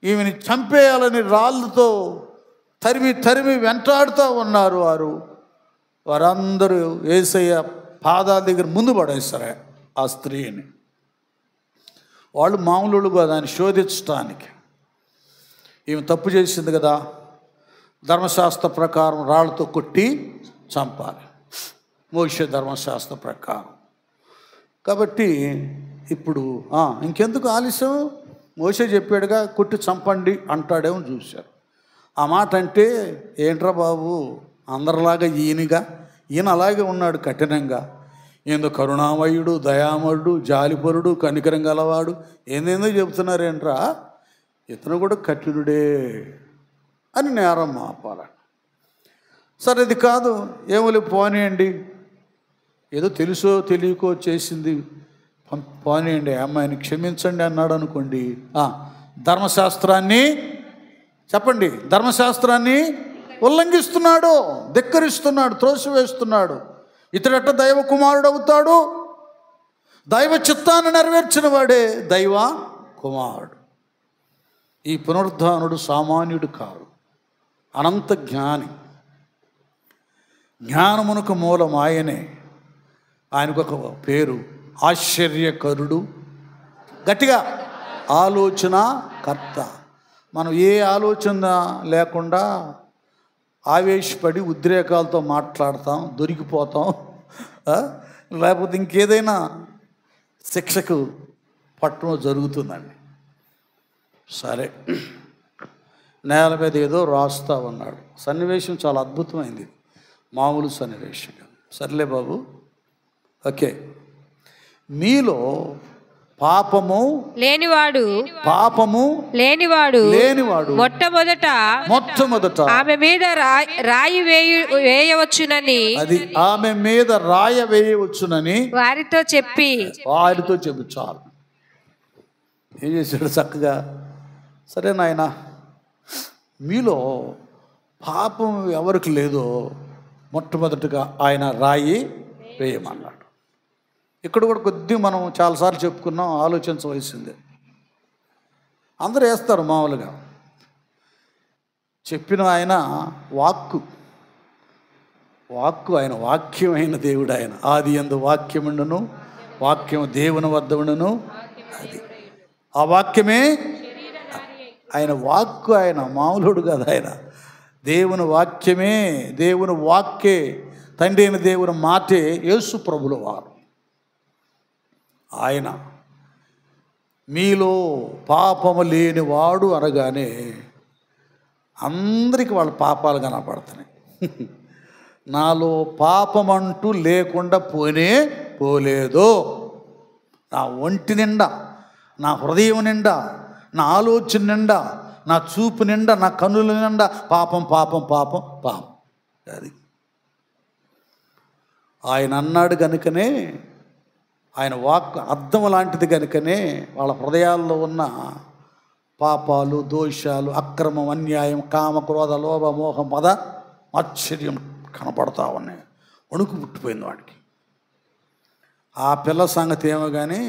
ఈమెని చంపేయాలని రాళ్ళతో తరిమి వెంటాడుతూ ఉన్నారు. వారందరూ యేసయ్య పాదాల దగ్గర ముందు పడేస్తారు ఆ స్త్రీని. వాళ్ళు మామూలు దాన్ని శోధించడానికి, ఈమె తప్పు చేసింది కదా, ధర్మశాస్త్ర ప్రకారం రాళ్ళతో కొట్టి చంపాలి, మోషే ధర్మశాస్త్ర ప్రకారం. కాబట్టి ఇప్పుడు ఇంకెందుకు ఆలస్యం, మోషే చెప్పాడుగా కొట్టి చంపండి అంటాడేమో చూశారు. ఆ మాట అంటే ఏంట్రా బాబు, అందరిలాగా ఈయన అలాగే ఉన్నాడు కఠినంగా, ఏందో కరుణామయుడు, దయామయుడు, జాలిపరుడు, కనికరం గలవాడు, ఏందేందో చెబుతున్నారేంట్రా, ఇతను కూడా కఠినుడే అని నేరం ఆపాల. సరే ఇది కాదు, ఏమో పోనీయండి, ఏదో తెలుసో తెలియకో చేసింది, పోనీయండి, అమ్మాయిని క్షమించండి అన్నాడు అనుకోండి, ధర్మశాస్త్రాన్ని చెప్పండి, ధర్మశాస్త్రాన్ని ఉల్లంఘిస్తున్నాడు, ధిక్కరిస్తున్నాడు, త్రోసివేస్తున్నాడు. ఇతడట దైవ కుమారుడు అవుతాడు? దైవ చిత్తాన్ని నెరవేర్చిన వాడే దైవ కుమారుడు. ఈ పునరుద్ధానుడు సామాన్యుడు కాదు, అనంత జ్ఞాని. జ్ఞానమునకు మూలం ఆయనే. ఆయనకు ఒక పేరు ఆశ్చర్యకరుడు, గట్టిగా ఆలోచనకర్త. మనం ఏ ఆలోచన లేకుండా ఆవేశపడి ఉద్రేకాలతో మాట్లాడతాం, దొరికిపోతాం, లేకపోతే ఇంకేదైనా శిక్షకు పట్టడం జరుగుతుందండి. సరే, నేల మీద ఏదో రాస్తా ఉన్నాడు. సన్నివేశం చాలా అద్భుతమైంది, మామూలు సన్నివేశం. సర్లే బాబు, ఓకే. మీలో పాపము లేనివాడు మొట్టమొదట ఆమె మీద రాయి వేయవచ్చునని, అది ఆమె మీద రాయ వేయవచ్చునని వారితో చెప్పి చాలు. ఏం చేశాడు చక్కగా, సరే నాయన, మీలో పాపం ఎవరికి లేదో మొట్టమొదటిగా ఆయన రాయి వేయమన్నాడు. ఇక్కడ కూడా కొద్దిగా మనం చాలాసార్లు చెప్పుకున్నాం, ఆలోచించవలసిందే. అందరూ వేస్తారు మామూలుగా. చెప్పిన ఆయన వాక్కు ఆయన వాక్యమైన దేవుడు. ఆయన ఆది యందు వాక్యముండును, వాక్యము దేవుని వద్ద ఉండును, అది ఆ వాక్యమే ఆయన వాక్కు. ఆయన మామూలుడు కాదు, ఆయన దేవుని వాక్యమే, దేవుని వాక్కే, తండ్రి అయిన దేవుని మాటే యేసు ప్రభుల వారు. ఆయన మీలో పాపము లేనివాడు అనగానే అందరికీ వాళ్ళ పాపాలు కనపడుతున్నాయి. నాలో పాపమంటూ లేకుండా పోలేదు. నా ఒంటి నిండా, నా హృదయం నిండా, నా ఆలోచన నిండా, నా చూపు నిండా, నా కన్నుల నిండా పాపం. అది ఆయన అన్నాడు కనుకనే, ఆయన వాక్ అద్దం లాంటిది కనుకనే వాళ్ళ హృదయాల్లో ఉన్న పాపాలు, దోషాలు, అక్రమం, అన్యాయం, కామ, క్రోధ, లోభ, మోహ, మద, ఆశ్చర్యం కనపడతా ఉన్నాయి. వణుకు పుట్టిపోయింది వాడికి. ఆ పిల్ల సంగతి ఏమో కానీ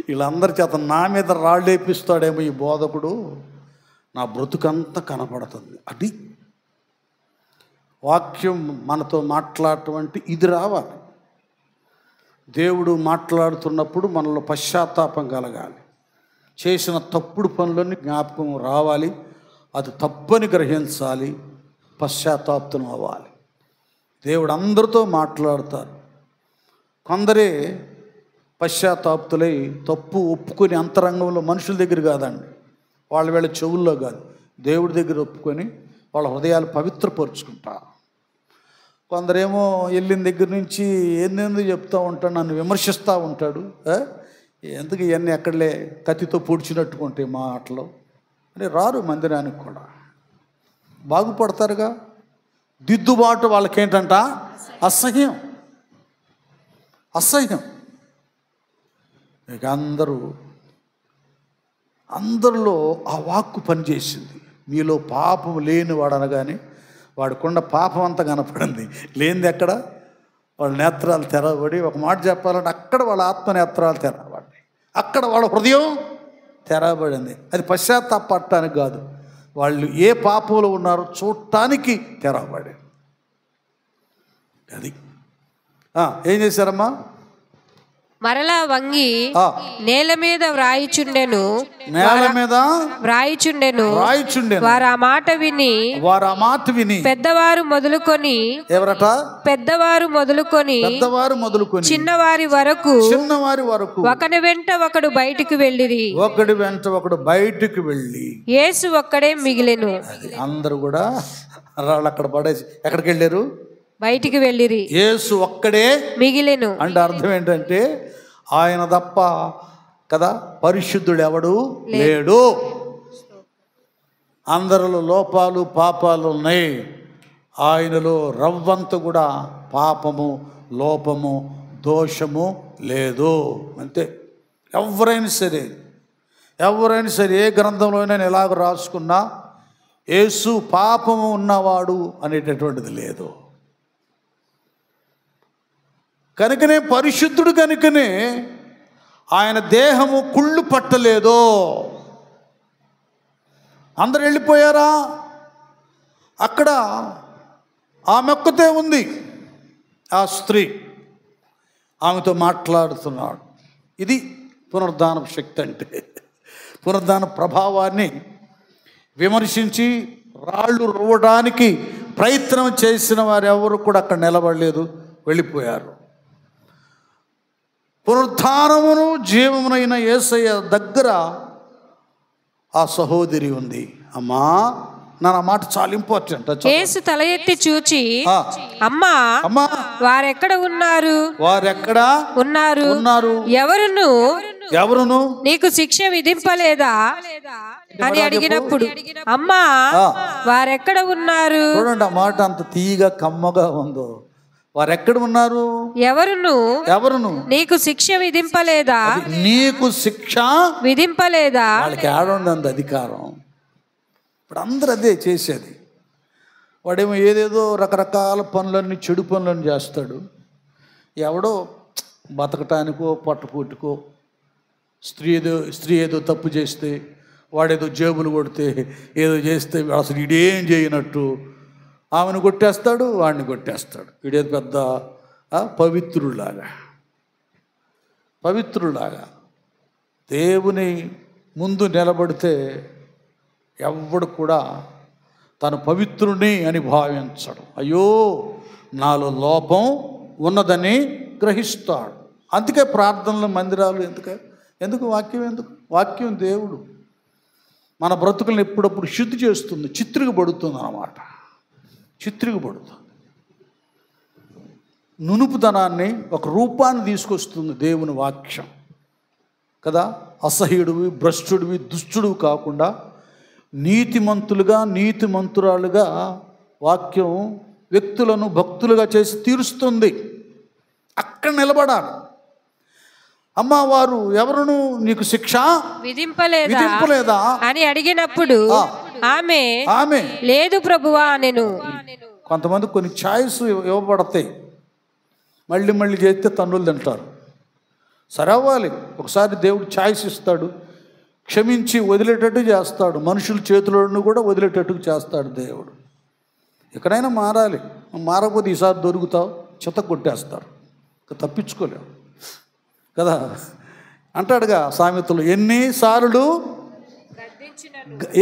వీళ్ళందరి చేత నా మీద రాళ్ళు వేపిస్తాడేమో ఈ బోధకుడు, నా బ్రతుకంతా కనపడుతుంది. అది వాక్యం మనతో మాట్లాడటం ఇది రావాలి. దేవుడు మాట్లాడుతున్నప్పుడు మనలో పశ్చాత్తాపం కలగాలి. చేసిన తప్పుడు పనులన్నీ జ్ఞాపకం రావాలి. అది తప్పని గ్రహించాలి, పశ్చాత్తాపం అవ్వాలి. దేవుడు అందరితో మాట్లాడతారు. కొందరే పశ్చాత్తాపుతులై తప్పు ఒప్పుకొని అంతరంగంలో, మనుషుల దగ్గర కాదండి, వీళ్ళ చెవుల్లో కాదు, దేవుడి దగ్గర ఒప్పుకొని వాళ్ళ హృదయాలు పవిత్రపరుచుకుంటారు. కొందరేమో వెళ్ళిన దగ్గర నుంచి ఏందేందో చెప్తూ ఉంటాడు, నన్ను విమర్శిస్తూ ఉంటాడు. ఎందుకు ఇవన్నీ ఎక్కడలే కత్తితో పొడిచినట్టుకుంటే మాటలు అని రారు మందిరానికి కూడా. బాగుపడతారుగా. దిద్దుబాటు వాళ్ళకేంటంట అసహ్యం. ఇక అందరిలో ఆ వాక్కు పనిచేసింది. మీలో పాపం లేనివాడు అనగానే వాడికున్న పాపం అంతా కనపడింది. లేనిది ఎక్కడ? వాళ్ళ నేత్రాలు తెరవబడి, ఒక మాట చెప్పాలంటే అక్కడ వాళ్ళ ఆత్మ నేత్రాలు తెరవబడి, అక్కడ వాళ్ళ హృదయం తెరవబడింది. అది పశ్చాత్తాపడటానికి కాదు, వాళ్ళు ఏ పాపంలో ఉన్నారో చూడటానికి తెరవబడి. అది ఏం చేశారమ్మా? మరలా వంగి నేల మీద వ్రాయిచుండెను. వారు ఆ మాట విని పెద్దవారు మొదలుకొని చిన్నవారి వరకు ఒకని వెంట ఒకడు బయటికి వెళ్ళిరి. యేసు ఒక్కడే మిగిలెను. అందరూ కూడా అక్కడ పడేసి ఎక్కడికి వెళ్ళారు? బయటికి వెళ్ళిరి. యేసు ఒక్కడే మిగిలెను అంటే అర్థం ఏంటంటే ఆయన తప్ప కదా పరిశుద్ధుడు ఎవడు లేడు. అందరిలో లోపాలు, పాపాలు ఉన్నాయి. ఆయనలో రవ్వంత కూడా పాపము, లోపము, దోషము లేదు. అంతే. ఎవరైనా సరే ఏ గ్రంథంలోనైనా ఎలాగ రాసుకున్నా యేసు పాపము ఉన్నవాడు అనేటటువంటిది లేదు. కనుకనే పరిశుద్ధుడు, కనుకనే ఆయన దేహము కుళ్ళు పట్టలేదు. అందరు వెళ్ళిపోయారా? అక్కడ ఆమె ఒక్కతే ఉంది, ఆ స్త్రీ. ఆమెతో మాట్లాడుతున్నాడు. ఇది పునరుద్ధాన శక్తి అంటే. పునరుద్ధాన ప్రభావాన్ని విమర్శించి రాళ్ళు రువ్వడానికి ప్రయత్నం చేసిన వారు ఎవరు కూడా అక్కడ నిలబడలేదు, వెళ్ళిపోయారు. పునరుద్ధానమును జీవమునైన యేసయ్య దగ్గర ఆ సహోదరి ఉంది. అమ్మా, నా మాట చాలా ఇంపార్టెంట్. యేసు తల ఎత్తి చూచి, అమ్మా, అమ్మా, వారెక్కడ ఉన్నారు? వారెక్కడ ఉన్నారు? ఎవరును నీకు శిక్ష విధింపలేదా అని అడిగినప్పుడు, అమ్మా, వారెక్కడ ఉన్నారు? చూడండి, ఆ మాట అంత తీయగా కమ్మగా ఉందో. వారెక్కడ ఉన్నారు? ఎవరును నీకు శిక్ష విధింపలేదా? నీకు శిక్ష విధింపలేదా? వాళ్ళకి ఆడుంది అధికారం. ఇప్పుడు అందరూ అదే చేసేది. వాడేమో ఏదేదో రకరకాల పనులన్నీ, చెడు పనులను చేస్తాడు. ఎవడో బతకటానికో పట్టుపుట్టుకో, స్త్రీ ఏదో తప్పు చేస్తే, వాడేదో జేబులు కొడితే, ఏదో చేస్తే అసలు వీడేం చేయనట్టు ఆమెను కొట్టేస్తాడు, వాడిని కొట్టేస్తాడు. వీడేదో పెద్ద పవిత్రులాగా దేవుని ముందు నిలబడితే ఎవడు కూడా తను పవిత్రుని అని భావించడు. అయ్యో, నాలో లోపం ఉన్నదని గ్రహిస్తాడు. అందుకే ప్రార్థనలు, మందిరాలు ఎందుకు వాక్యం దేవుడు మన బ్రతుకులను ఎప్పుడప్పుడు శుద్ధి చేస్తుంది, చిత్రికబడుతుంది అన్నమాట. నునుపుదనాన్ని, ఒక రూపాన్ని తీసుకొస్తుంది దేవుని వాక్యం కదా. అసహ్యుడివి, భ్రష్టుడివి, దుష్టుడివి కాకుండా నీతిమంతులుగా, నీతిమంతురాలుగా వాక్యం వ్యక్తులను భక్తులుగా చేసి తీరుస్తుంది. అక్కడ నిలబడాలి. అమ్మా, వారు ఎవరును నీకు శిక్ష విధింపలేదా అని అడిగినప్పుడు ఆమె లేదు ప్రభువా నేను. కొంతమంది కొన్ని ఛాయిస్ ఇవ్వబడతాయి, మళ్ళీ చేస్తే తన్నులు తింటారు. సరే అవ్వాలి. ఒకసారి దేవుడు ఛాయిస్ ఇస్తాడు, క్షమించి వదిలేటట్టు చేస్తాడు. మనుషుల చేతులను కూడా వదిలేటట్టు చేస్తాడు దేవుడు. ఎక్కడైనా మారాలి. మారకపోతే ఈసారి దొరుకుతావు, చెత్త కొట్టేస్తారు, తప్పించుకోలేవు కదా. అంటాడుగా సామెతలు,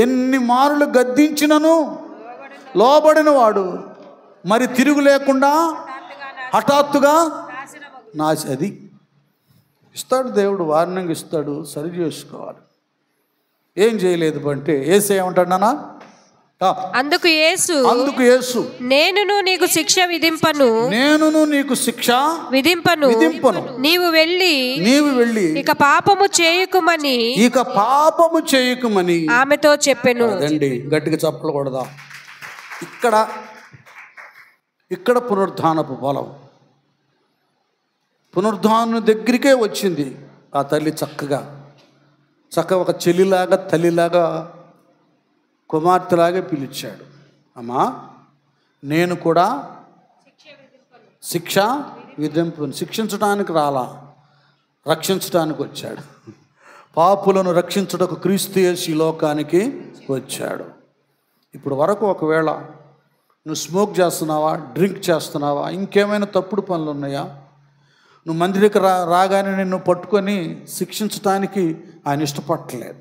ఎన్ని మారులు గద్దించినను లోబడిన వాడు మరి తిరుగు లేకుండా హఠాత్తుగా అది ఇస్తాడు దేవుడు. వార్నింగ్ ఇస్తాడు, సరి చేసుకోవాలి. ఏం చేయలేదు అంటే యేసు ఏమంటాడు నాన్న? అందుకు యేసు నేనును నీకు శిక్ష విధింపను, నీవు వెళ్ళి ఇక పాపము చేయకుమని ఆమెతో చెప్పెను. రండి, గట్టిగా చెప్పకూడదా? ఇక్కడ పునరుద్ధానపు బలం, పునరుద్ధానం దగ్గరికే వచ్చింది ఆ తల్లి. చక్కగా ఒక చెల్లిలాగా, తల్లిలాగా, కుమార్తెలాగా పిలిచాడు. అమ్మా, నేను కూడా శిక్ష విధింపను. శిక్షించడానికి రాలా, రక్షించడానికి వచ్చాడు. పాపులను రక్షించుటకు క్రీస్తు యేసు ఈ లోకానికి వచ్చాడు. ఇప్పుడు వరకు ఒకవేళ నువ్వు స్మోక్ చేస్తున్నావా, డ్రింక్ చేస్తున్నావా, ఇంకేమైనా తప్పుడు పనులు ఉన్నాయా, నువ్వు మందిరికి రాగానే నిన్ను పట్టుకొని శిక్షించడానికి ఆయన ఇష్టపడలేదు.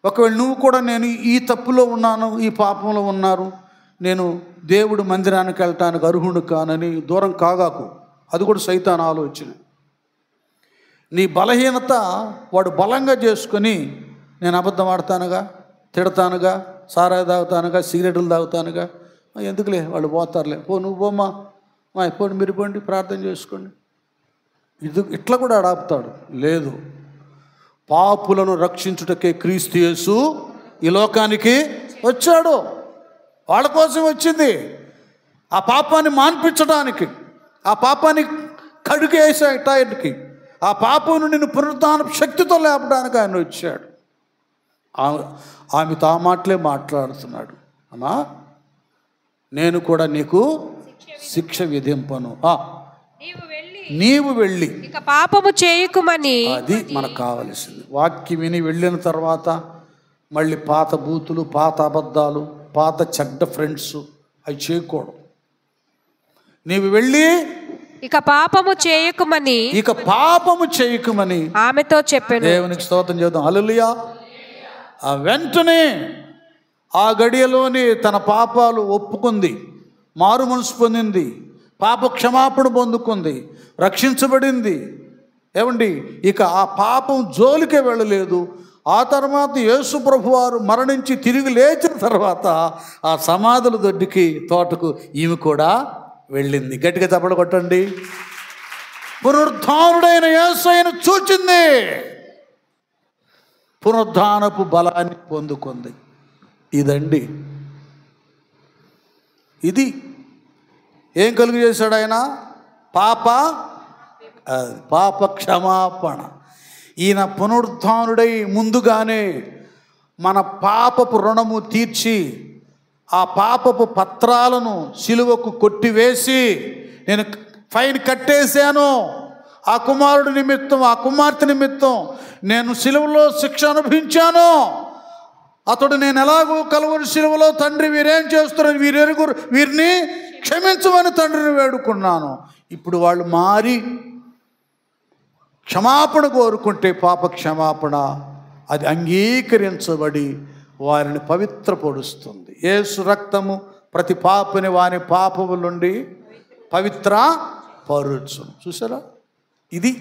ఒకవేళ నువ్వు కూడా నేను ఈ తప్పులో ఉన్నాను, ఈ పాపంలో ఉన్నారు, నేను దేవుడు మందిరానికి వెళ్ళటానికి అర్హుడు కానని దూరం కాగాకు. అది కూడా సైతాన్ ఆలోచన. నీ బలహీనత వాడు బలంగా చేసుకొని, నేను అబద్ధం ఆడతానుగా, తిడతానుగా, సారాయి తాగుతానుగా, సిగరెట్లు తాగుతానుగా, ఎందుకులే వాళ్ళు పోతారులే, నువ్వు పోమ్మా, పోండి, మీరు పోండి, ప్రార్థన చేసుకోండి, ఇట్లా కూడా ఆడాపుతాడు. లేదు, పాపులను రక్షించుటకే క్రీస్తు యేసు ఈ లోకానికి వచ్చాడు. వాళ్ళ కోసం వచ్చింది. ఆ పాపాన్ని మాన్పించడానికి, ఆ పాపాన్ని కడుగేసేటానికి, ఆ పాపం నుండి నిన్ను పునరుద్ధాన శక్తితో లేపడానికి ఆయన వచ్చాడు. ఆమెతో ఆ మాటలే మాట్లాడుతున్నాడు. అమ్మా, నేను కూడా నీకు శిక్ష విధింపను, నీవు వెళ్ళి ఇక పాపము చేయకుమని. అది మనకు కావలసింది. వాక్యం విని వెళ్ళిన తర్వాత మళ్ళీ పాత బూతులు, పాత అబద్ధాలు, పాత చెడ్డ ఫ్రెండ్స్ అవి చేయకూడదు. నీవు వెళ్ళి ఇక పాపము చేయకుమని, ఇక పాపము చేయకుమని ఆమెతో చెప్పాను. దేవునికి స్తోత్రం చేద్దాం. హల్లెలూయా. ఆ వెంటనే ఆ గడియలోనే తన పాపాలు ఒప్పుకుంది, మారు మనసు పొందింది, పాప క్షమాపణ పొందుకుంది, రక్షించబడింది. ఏమండి, ఇక ఆ పాపం జోలికే వెళ్ళలేదు. ఆ తర్వాత యేసు ప్రభువారు మరణించి తిరిగి లేచిన తర్వాత ఆ సమాధుల దొడ్డికి, తోటకు ఈమె కూడా వెళ్ళింది. గట్టిగా చప్పట్లు కొట్టండి. పునరుద్ధానుడైన యేసయ్యను చూచింది, పునరుద్ధానపు బలాన్ని పొందుకుంది. ఇదండి, ఇది ఏం కలుగు చేశాడు ఆయన? పాప క్షమాపణ. ఈయన పునరుద్ధానుడై ముందుగానే మన పాపపు రుణము తీర్చి ఆ పాపపు పత్రాలను సిలువకు కొట్టివేసి, నేను ఫైన్ కట్టేశాను, ఆ కుమారుడి నిమిత్తం, ఆ కుమార్తె నిమిత్తం నేను సిలువలో శిక్ష అనుభవించాను. అతడు నేను ఎలాగో కలువరి సిలువలో, తండ్రి వీరేం చేస్తున్నారు, వీరెరుగురు, వీరిని క్షమించమని తండ్రిని వేడుకున్నాను. ఇప్పుడు వాళ్ళు మారి క్షమాపణ కోరుకుంటే పాప క్షమాపణ అది అంగీకరించబడి వారిని పవిత్రపరుస్తుంది. యేసు రక్తము ప్రతి పాపని వాని పాపముల నుండి పవిత్ర పరుచును. చూసారా, ఇది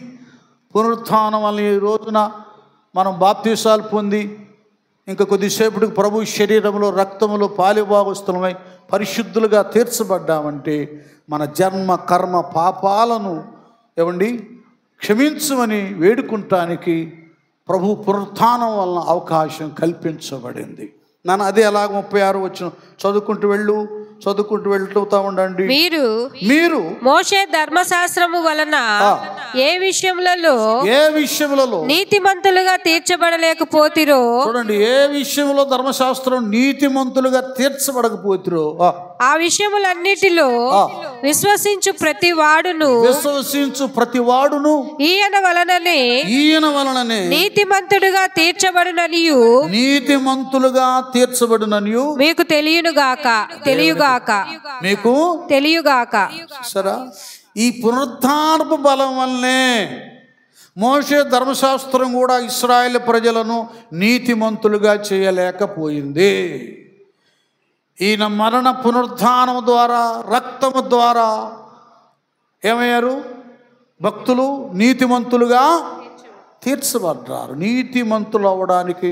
పునరుత్థానం వల్ల ఈ రోజున మనం బాప్తీసాలు పొంది ఇంకా కొద్దిసేపటికి ప్రభు శరీరంలో రక్తములో పాలిభాగస్తులమై పరిశుద్ధులుగా తీర్చబడ్డామంటే మన జన్మ కర్మ పాపాలను ఏమండి క్షమించమని వేడుకుంటానికి ప్రభు పునరుత్థానం వలన అవకాశం కల్పించబడింది. నన్ను అదే అలాగ 36 వచ్చిన చదువుకుంటూ వెళ్తూ ఉండండి. మీరు మోషే ధర్మశాస్త్రము వలన ఏ విషయములలో నీతిమంతులుగా తీర్చబడలేకపోతిరో, చూడండి, ఏ విషయంలో ధర్మశాస్త్రం నీతిమంతులుగా తీర్చబడకపోతిరో ఆ విషయములన్నిటిలో విశ్వసించు ప్రతి వాడును ఈయన వలననే నీతిమంతుడుగా తీర్చబడుననియు మీకు తెలియగాక. సరే, ఈ పునరుత్థానపు బలం వల్లనే మోషే ధర్మశాస్త్రం కూడా ఇశ్రాయేలు ప్రజలను నీతిమంతులుగా చేయలేకపోయింది. ఈయన మరణ పునరుత్థానం ద్వారా, రక్తము ద్వారా ఏమయ్యారు? భక్తులు నీతిమంతులుగా తీర్చబడ్డారు. నీతిమంతులు అవ్వడానికి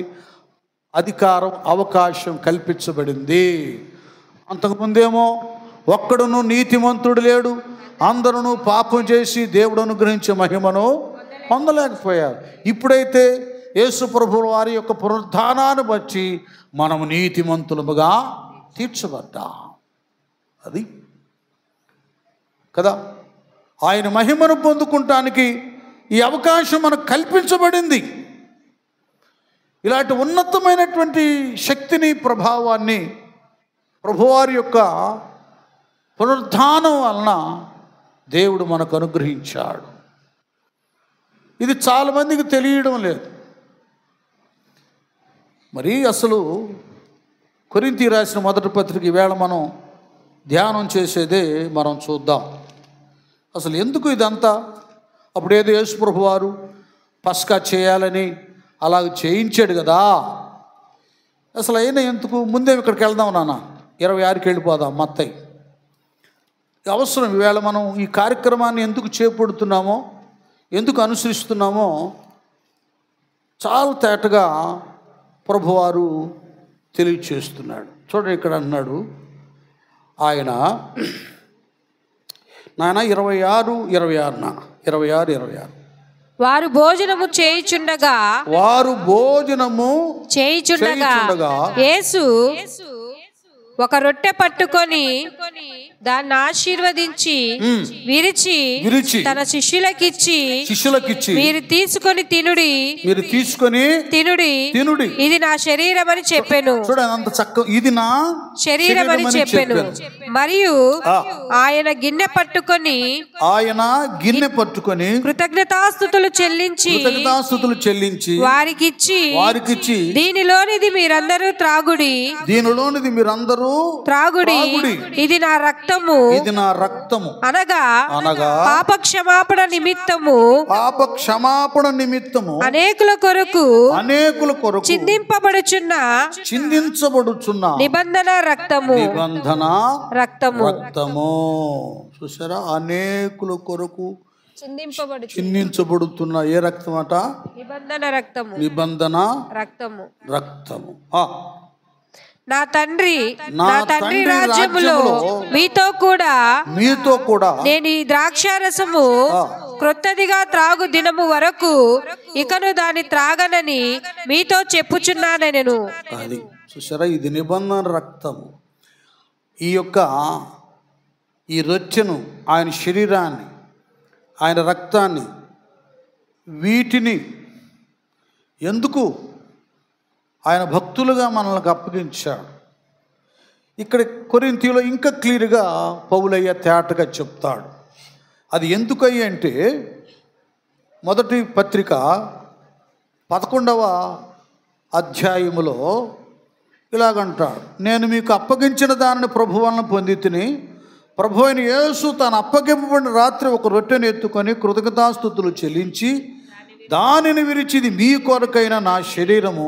అధికారం, అవకాశం కల్పించబడింది. అంతకుముందేమో ఒక్కడును నీతిమంతుడు లేడు, అందరూ పాపం చేసి దేవుడు అనుగ్రహించే మహిమను పొందలేకపోయారు. ఇప్పుడైతే యేసు ప్రభువు వారి యొక్క పునరుత్థానాన్ని బట్టి మనము నీతిమంతులుగా తీర్చబడ్డా. అది కదా, ఆయన మహిమను పొందుకుంటానికి ఈ అవకాశం మనకు కల్పించబడింది. ఇలాంటి ఉన్నతమైనటువంటి శక్తిని, ప్రభావాన్ని ప్రభువారి యొక్క పునరుత్థానం వలన దేవుడు మనకు అనుగ్రహించాడు. ఇది చాలామందికి తెలియడం లేదు. మరి అసలు కొరింథీ రాసిన మొదటి పత్రిక ఈవేళ మనం ధ్యానం చేసేదే మనం చూద్దాం. అసలు ఎందుకు ఇదంతా? అప్పుడు ఏదో యేసు ప్రభువారు పస్కా చేయాలని అలాగ చేయించాడు కదా, అసలు అయినా ఎందుకు? ముందే ఇక్కడికి వెళ్దాం నాన్న, 26కి వెళ్ళిపోదాం. మత్తయి అవసరం. ఈవేళ మనం ఈ కార్యక్రమాన్ని ఎందుకు చేపడుతున్నామో, ఎందుకు అనుసరిస్తున్నామో చాలా తేటగా ప్రభువారు తెలియచేస్తున్నాడు. చూడండి, ఇక్కడ అన్నాడు ఆయన, నాయన 26 నాన్న 26 వారు భోజనము చేయుచుండగా యేసు ఒక రొట్టె పట్టుకొని దాన్ని ఆశీర్వదించి విరిచి తన శిష్యులకిచ్చి మీరు తీసుకొని తినుడి ఇది నా శరీరం అని చెప్పెను. చూడండి అంత చక్క, ఇది నా శరీరం అని చెప్పెను. మరియు ఆయన గిన్నె పట్టుకొని కృతజ్ఞతాస్తుతులు చెల్లించి వారికిచ్చి దీనిలోనిది మీరందరూ త్రాగుడి ఇది నా రక్తము అనగా పాప క్షమాపణ నిమిత్తము అనేకుల కొరకు చిందించబడుచున్న నిబంధన రక్తము. చూసారా, అనేకుల కొరకు చిందించబడుతున్న ఏ రక్తం అట? నిబంధన రక్తము. నా తండ్రి రాజ్యములో మీతో కూడా నేను ఈ ద్రాక్షారసము క్రొత్తదిగా త్రాగు దినము వరకు ఇకను దాన్ని త్రాగనని మీతో చెప్పుచున్నాను. అది చూసారా, ఇది నిబంధన రక్తము. ఈ రొచ్చెను, ఆయన శరీరాన్ని, ఆయన రక్తాన్ని, వీటిని ఎందుకు ఆయన భక్తులుగా మనల్ని అప్పగించాడు. ఇక్కడ కొరింథీలో ఇంకా క్లియర్గా పౌలయ్య తేటగా చెప్తాడు. అది ఎందుకయ్య అంటే, మొదటి పత్రిక 11వ అధ్యాయములో ఇలాగంటాడు, నేను మీకు అప్పగించిన దానిని ప్రభు వలన పొందితిని. ప్రభు అయిన యేసు తాను అప్పగింపబడిన రాత్రి ఒక రొట్టెను ఎత్తుకొని కృతజ్ఞతాస్తుతులు చెల్లించి దానిని విరిచి, ఇది మీ కొరకైన నా శరీరము,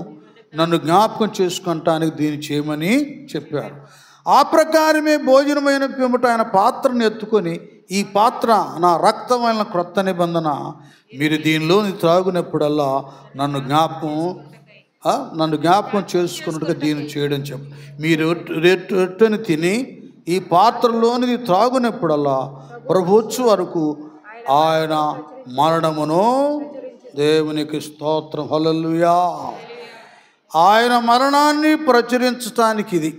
నన్ను జ్ఞాపకం చేసుకుంటానికి దీన్ని చేయమని చెప్పాడు. ఆ ప్రకారమే భోజనమైన పిమ్మట ఆయన పాత్రను ఎత్తుకొని, ఈ పాత్ర నా రక్తమైన క్రొత్త నిబంధన, మీరు దీనిలోని త్రాగునప్పుడల్లా నన్ను జ్ఞాపకం చేసుకున్నట్టుగా దీన్ని చేయడం చెప్పు. మీరు రొట్టెను తిని ఈ పాత్రలోనిది త్రాగునప్పుడల్లా ప్రభువచ్చు వరకు ఆయన మరణమును, దేవునికి స్తోత్రం, హల్లెలూయా, ఆయన మరణాన్ని ప్రచురించటానికి ఇది.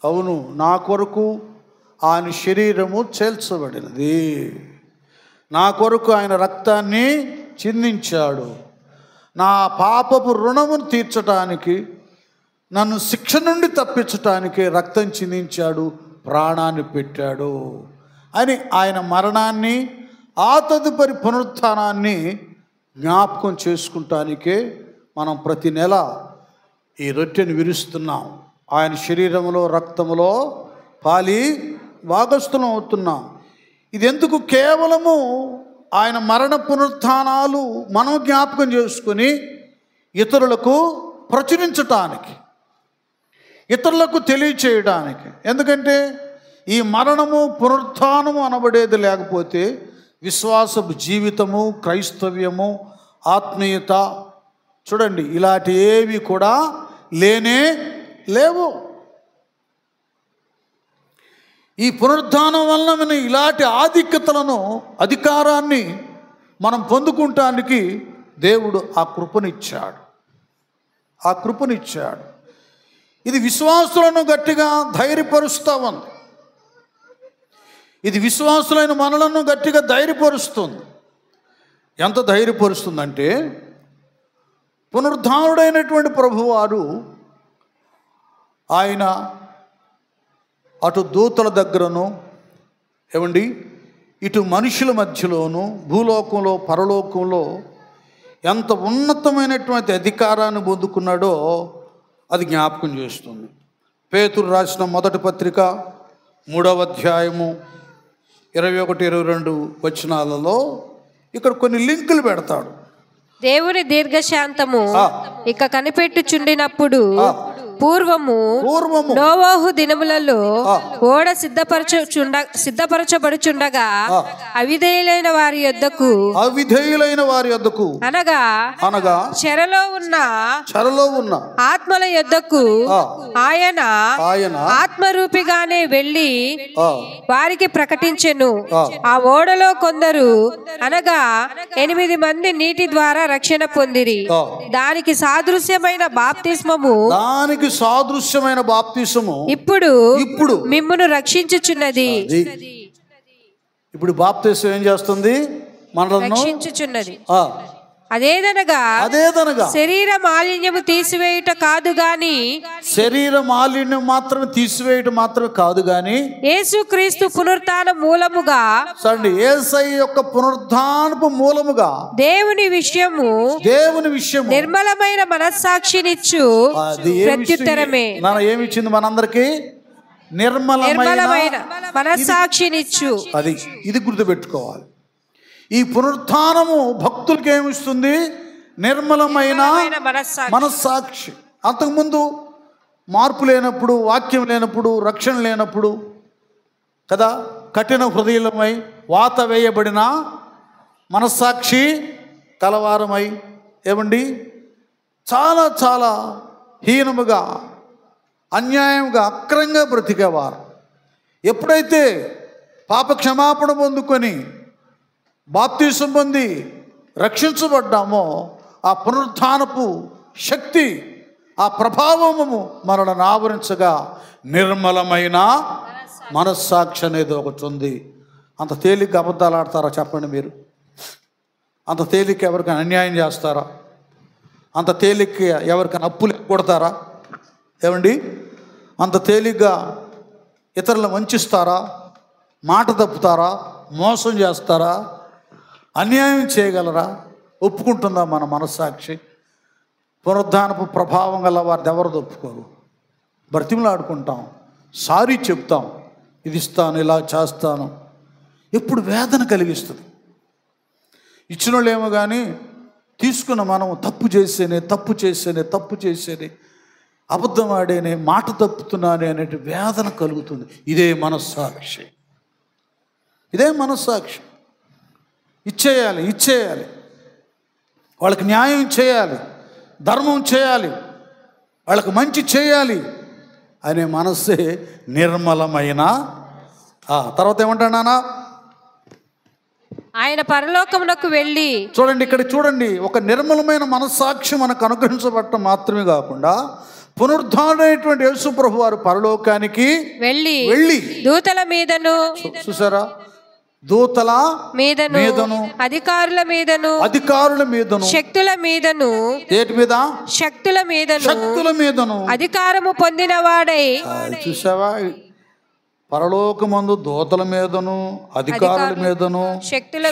అవును, నా కొరకు ఆయన శరీరము చేల్చబడినది, నా కొరకు ఆయన రక్తాన్ని చిందించాడు, నా పాపపు రుణమును తీర్చటానికి, నన్ను శిక్ష నుండి తప్పించటానికి రక్తం చిందించాడు, ప్రాణాన్ని పెట్టాడు అని ఆయన మరణాన్ని, ఆ తదుపరి పునరుత్థానాన్ని జ్ఞాపకం చేసుకుంటానికే మనం ప్రతి నెల ఈ రొట్టెను విరుస్తున్నాం. ఆయన శరీరంలో రక్తములో పాలి భాగస్థులం అవుతున్నాం. ఇది ఎందుకు? కేవలము ఆయన మరణ పునరుత్థానాలు మనం జ్ఞాపకం చేసుకుని ఇతరులకు ప్రచురించటానికి, ఇతరులకు తెలియచేయడానికి. ఎందుకంటే ఈ మరణము పునరుత్థానము అనబడేది లేకపోతే విశ్వాసపు జీవితము, క్రైస్తవ్యము, ఆత్మీయత, చూడండి, ఇలాంటి ఏవి కూడా లేనే లేవు. ఈ పునరుద్ధానం వలన మనం ఇలాంటి ఆధిక్యతలను, అధికారాన్ని మనం పొందుకుంటానికి దేవుడు ఆ కృపనిచ్చాడు. ఇది విశ్వాసులను గట్టిగా ధైర్యపరుస్తూ ఉంది. ఇది విశ్వాసులైన మనలను గట్టిగా ధైర్యపరుస్తుంది. ఎంత ధైర్యపరుస్తుందంటే, పునరుద్ధానుడైనటువంటి ప్రభువారు ఆయన అటు దూతల దగ్గరను, ఇటు మనుషుల మధ్యలోను, భూలోకంలో, పరలోకంలో ఎంత ఉన్నతమైనటువంటి అధికారాన్ని పొందుకున్నాడో అది జ్ఞాపకం చేస్తుంది. పేతురు రాసిన మొదటి పత్రిక 3వ అధ్యాయము 21-22 వచనాలలో ఇక్కడ కొన్ని లింకులు పెడతాడు. దేవుని దీర్ఘశాంతము ఇక కనిపెట్టుచుండినప్పుడు పూర్వము నోవాహు దినములలో ఓడ సిద్ధపరచబడుచుండగా అవిధేయులైన వారి యొద్దకు అనగా చెరలో ఉన్న ఆత్మల యొద్దకు ఆయన ఆత్మరూపిగానే వెళ్ళి వారికి ప్రకటించెను. ఆ ఓడలో కొందరు అనగా 8 మంది నీటి ద్వారా రక్షణ పొందిరి. దానికి సాదృశ్యమైన బాప్తిస్మము దేవునికి సాదృశ్యమైన బాప్తిసము ఇప్పుడు మిమ్మును రక్షించుచున్నది. ఇప్పుడు బాప్తిసం ఏం చేస్తుంది? మనలను రక్షించుచున్నది. అదేదనగా శరీర మాలిన్యము తీసివేయుట కాదు గాని, శరీర మాలిన్యం మాత్రమే తీసివేయటం మాత్రమే కాదు గాని, యేసుక్రీస్తు పునరుత్థాన మూలముగా, యేసయ్య యొక్క పునరుత్థానపు మూలముగా దేవుని విషయము నిర్మలమైన మనస్సాక్షినిచ్చు ప్రత్యుత్తరమే. ఏమిచ్చింది మనందరికి? నిర్మలమైన మనస్సాక్షినిచ్చు. ఇది గుర్తుపెట్టుకోవాలి. ఈ పునరుత్థానము భక్తులకి ఏమిస్తుంది? నిర్మలమైన మనస్సాక్షి. అంతకుముందు మార్పు లేనప్పుడు, వాక్యం లేనప్పుడు, రక్షణ లేనప్పుడు కదా, కఠిన హృదయమై వాత వేయబడిన మనస్సాక్షి కలవారమై ఏమండి చాలా చాలా హీనముగా, అన్యాయంగా, అక్రంగా బ్రతికేవారు. ఎప్పుడైతే పాప క్షమాపణ పొందుకొని బాప్తిసం పొంది రక్షించబడ్డామో, ఆ పునరుత్థానపు శక్తి, ఆ ప్రభావము మనల్ని ఆవరించగా నిర్మలమైన మనస్సాక్షి అనేది ఒకటి ఉంది. అంత తేలిక అబద్ధాలు ఆడతారా చెప్పండి మీరు? అంత తేలిక ఎవరికైనా అన్యాయం చేస్తారా? అంత తేలిక ఎవరికైనా అప్పులు కొడతారా? ఏమండి అంత తేలిగ్గా ఇతరులను వంచిస్తారా? మాట తప్పుతారా? మోసం చేస్తారా? అన్యాయం చేయగలరా? ఒప్పుకుంటుందా మన మనస్సాక్షి? పునరుద్ధానపు ప్రభావం గల వారిని ఎవరు ఒప్పుకోరు. బ్రతిమలాడుకుంటాం, సారీ చెప్తాం, ఇది ఇస్తాను, ఇలా చేస్తాను. ఎప్పుడు వేదన కలిగిస్తుంది. ఇచ్చిన వాళ్ళేమో కానీ తీసుకున్న మనం తప్పు చేసేనే అబద్ధం ఆడేనే, మాట తప్పుతున్నానే అనే వేదన కలుగుతుంది. ఇదే మనస్సాక్షి. ఇచ్చేయాలి, వాళ్ళకి న్యాయం చేయాలి, ధర్మం చేయాలి, వాళ్ళకి మంచి చేయాలి అనే మనస్సే నిర్మలమైన. తర్వాత ఏమంటానా? ఆయన పరలోకమునకు వెళ్ళి, చూడండి, ఒక నిర్మలమైన మనస్సాక్షి మనకు అనుగ్రహించబడటం మాత్రమే కాకుండా, పునరుద్ధానమైనటువంటి యేసు ప్రభు వారు పరలోకానికి వెళ్ళి దూతల మీదను, చూసారా, దూతల మీదను, అధికారుల మీదను, శక్తుల మీదను అధికారము పొందిన వాడై. చూసావా, పరలోకమందు దూతల మీదను, అధికారుల మీదను, శక్తుల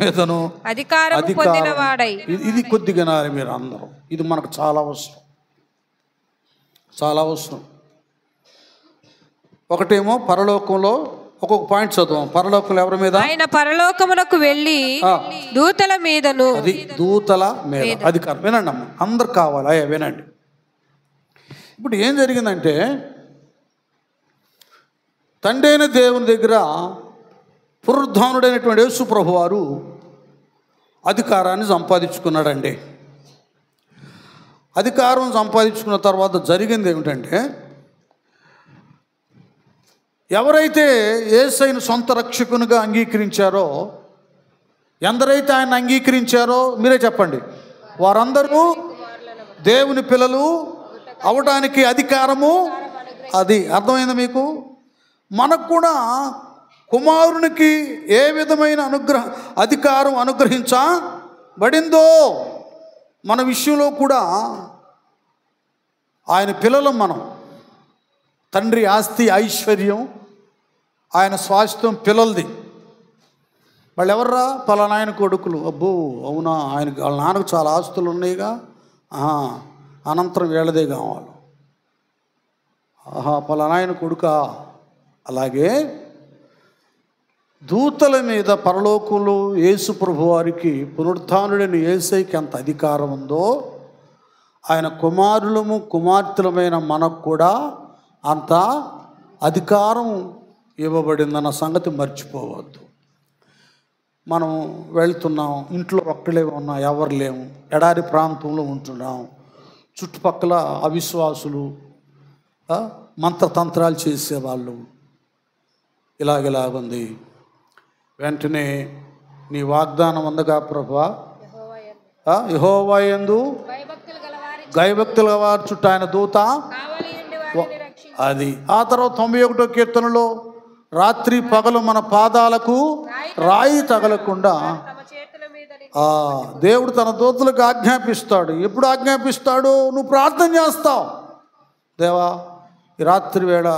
మీదను అధికారము పొందిన వాడై. ఇది కొద్దిగా నారి మీరు అందరూ. ఇది మనకు చాలా అవసరం. ఒకటేమో పరలోకంలో, ఒక్కొక్క పాయింట్ చదువు. పరలోకంలో ఎవరి మీద? ఆయన పరలోకమునకు వెళ్ళి దూతల మీదను. దూతల మీద అధికారం. వినండి అమ్మ, అందరు కావాలి, వినండి. ఇప్పుడు ఏం జరిగిందంటే, తండ్రి అయిన దేవుని దగ్గర పునరుద్ధానుడైనటువంటి యేసు ప్రభు వారు అధికారాన్ని సంపాదించుకున్నాడండి. అధికారం సంపాదించుకున్న తర్వాత జరిగింది ఏమిటంటే, ఎవరైతే యేసయ్యను సొంత రక్షకునిగా అంగీకరించారో, ఎందరైతే ఆయన అంగీకరించారో మీరే చెప్పండి, వారందరూ దేవుని పిల్లలు అవడానికి అధికారము. అది అర్థమైంది మీకు? మనకు కూడా కుమారునికి ఏ విధమైన అధికారం అనుగ్రహించబడిందో మన విషయంలో కూడా ఆయన పిల్లలు మనం. తండ్రి ఆస్తి ఐశ్వర్యం, ఆయన స్వాస్థ్యం పిల్లలది. వాళ్ళు ఎవర్రా? పలానాయన కొడుకులు. అబ్బో అవునా, వాళ్ళ నాన్నకు చాలా ఆస్తులు ఉన్నాయిగా, అనంతరం వీళ్ళదే కావాలి. పలానాయన కొడుకా. అలాగే దూతల మీద పరలోకంలో యేసు ప్రభు వారికి, పునరుత్థానుడైన యేసయ్యకి ఎంత అధికారం ఉందో, ఆయన కుమారులము కుమార్తెలమైన మనకు కూడా అంత అధికారం ఇవ్వబడిందన్న సంగతి మర్చిపోవద్దు. మనం వెళ్తున్నాం, ఇంట్లో ఒక్కలే ఉన్నాం, ఎవరు లేము, ఎడారి ప్రాంతంలో ఉంటున్నాం, చుట్టుపక్కల అవిశ్వాసులు, మంత్రతంత్రాలు చేసేవాళ్ళు, ఇలాగుంది. వెంటనే నీ వాగ్దానం ఉందగా ప్రభువా, యెహోవా యందు భయభక్తుల వారి చుట్టూ ఆయన దూత అది. ఆ తర్వాత 91వ కీర్తనలో రాత్రి పగలు మన పాదాలకు రాయి తగలకుండా దేవుడు తన దూతలకు ఆజ్ఞాపిస్తాడు. ఎప్పుడు ఆజ్ఞాపిస్తాడు? నువ్వు ప్రార్థన చేస్తావు, దేవా ఈ రాత్రి వేళ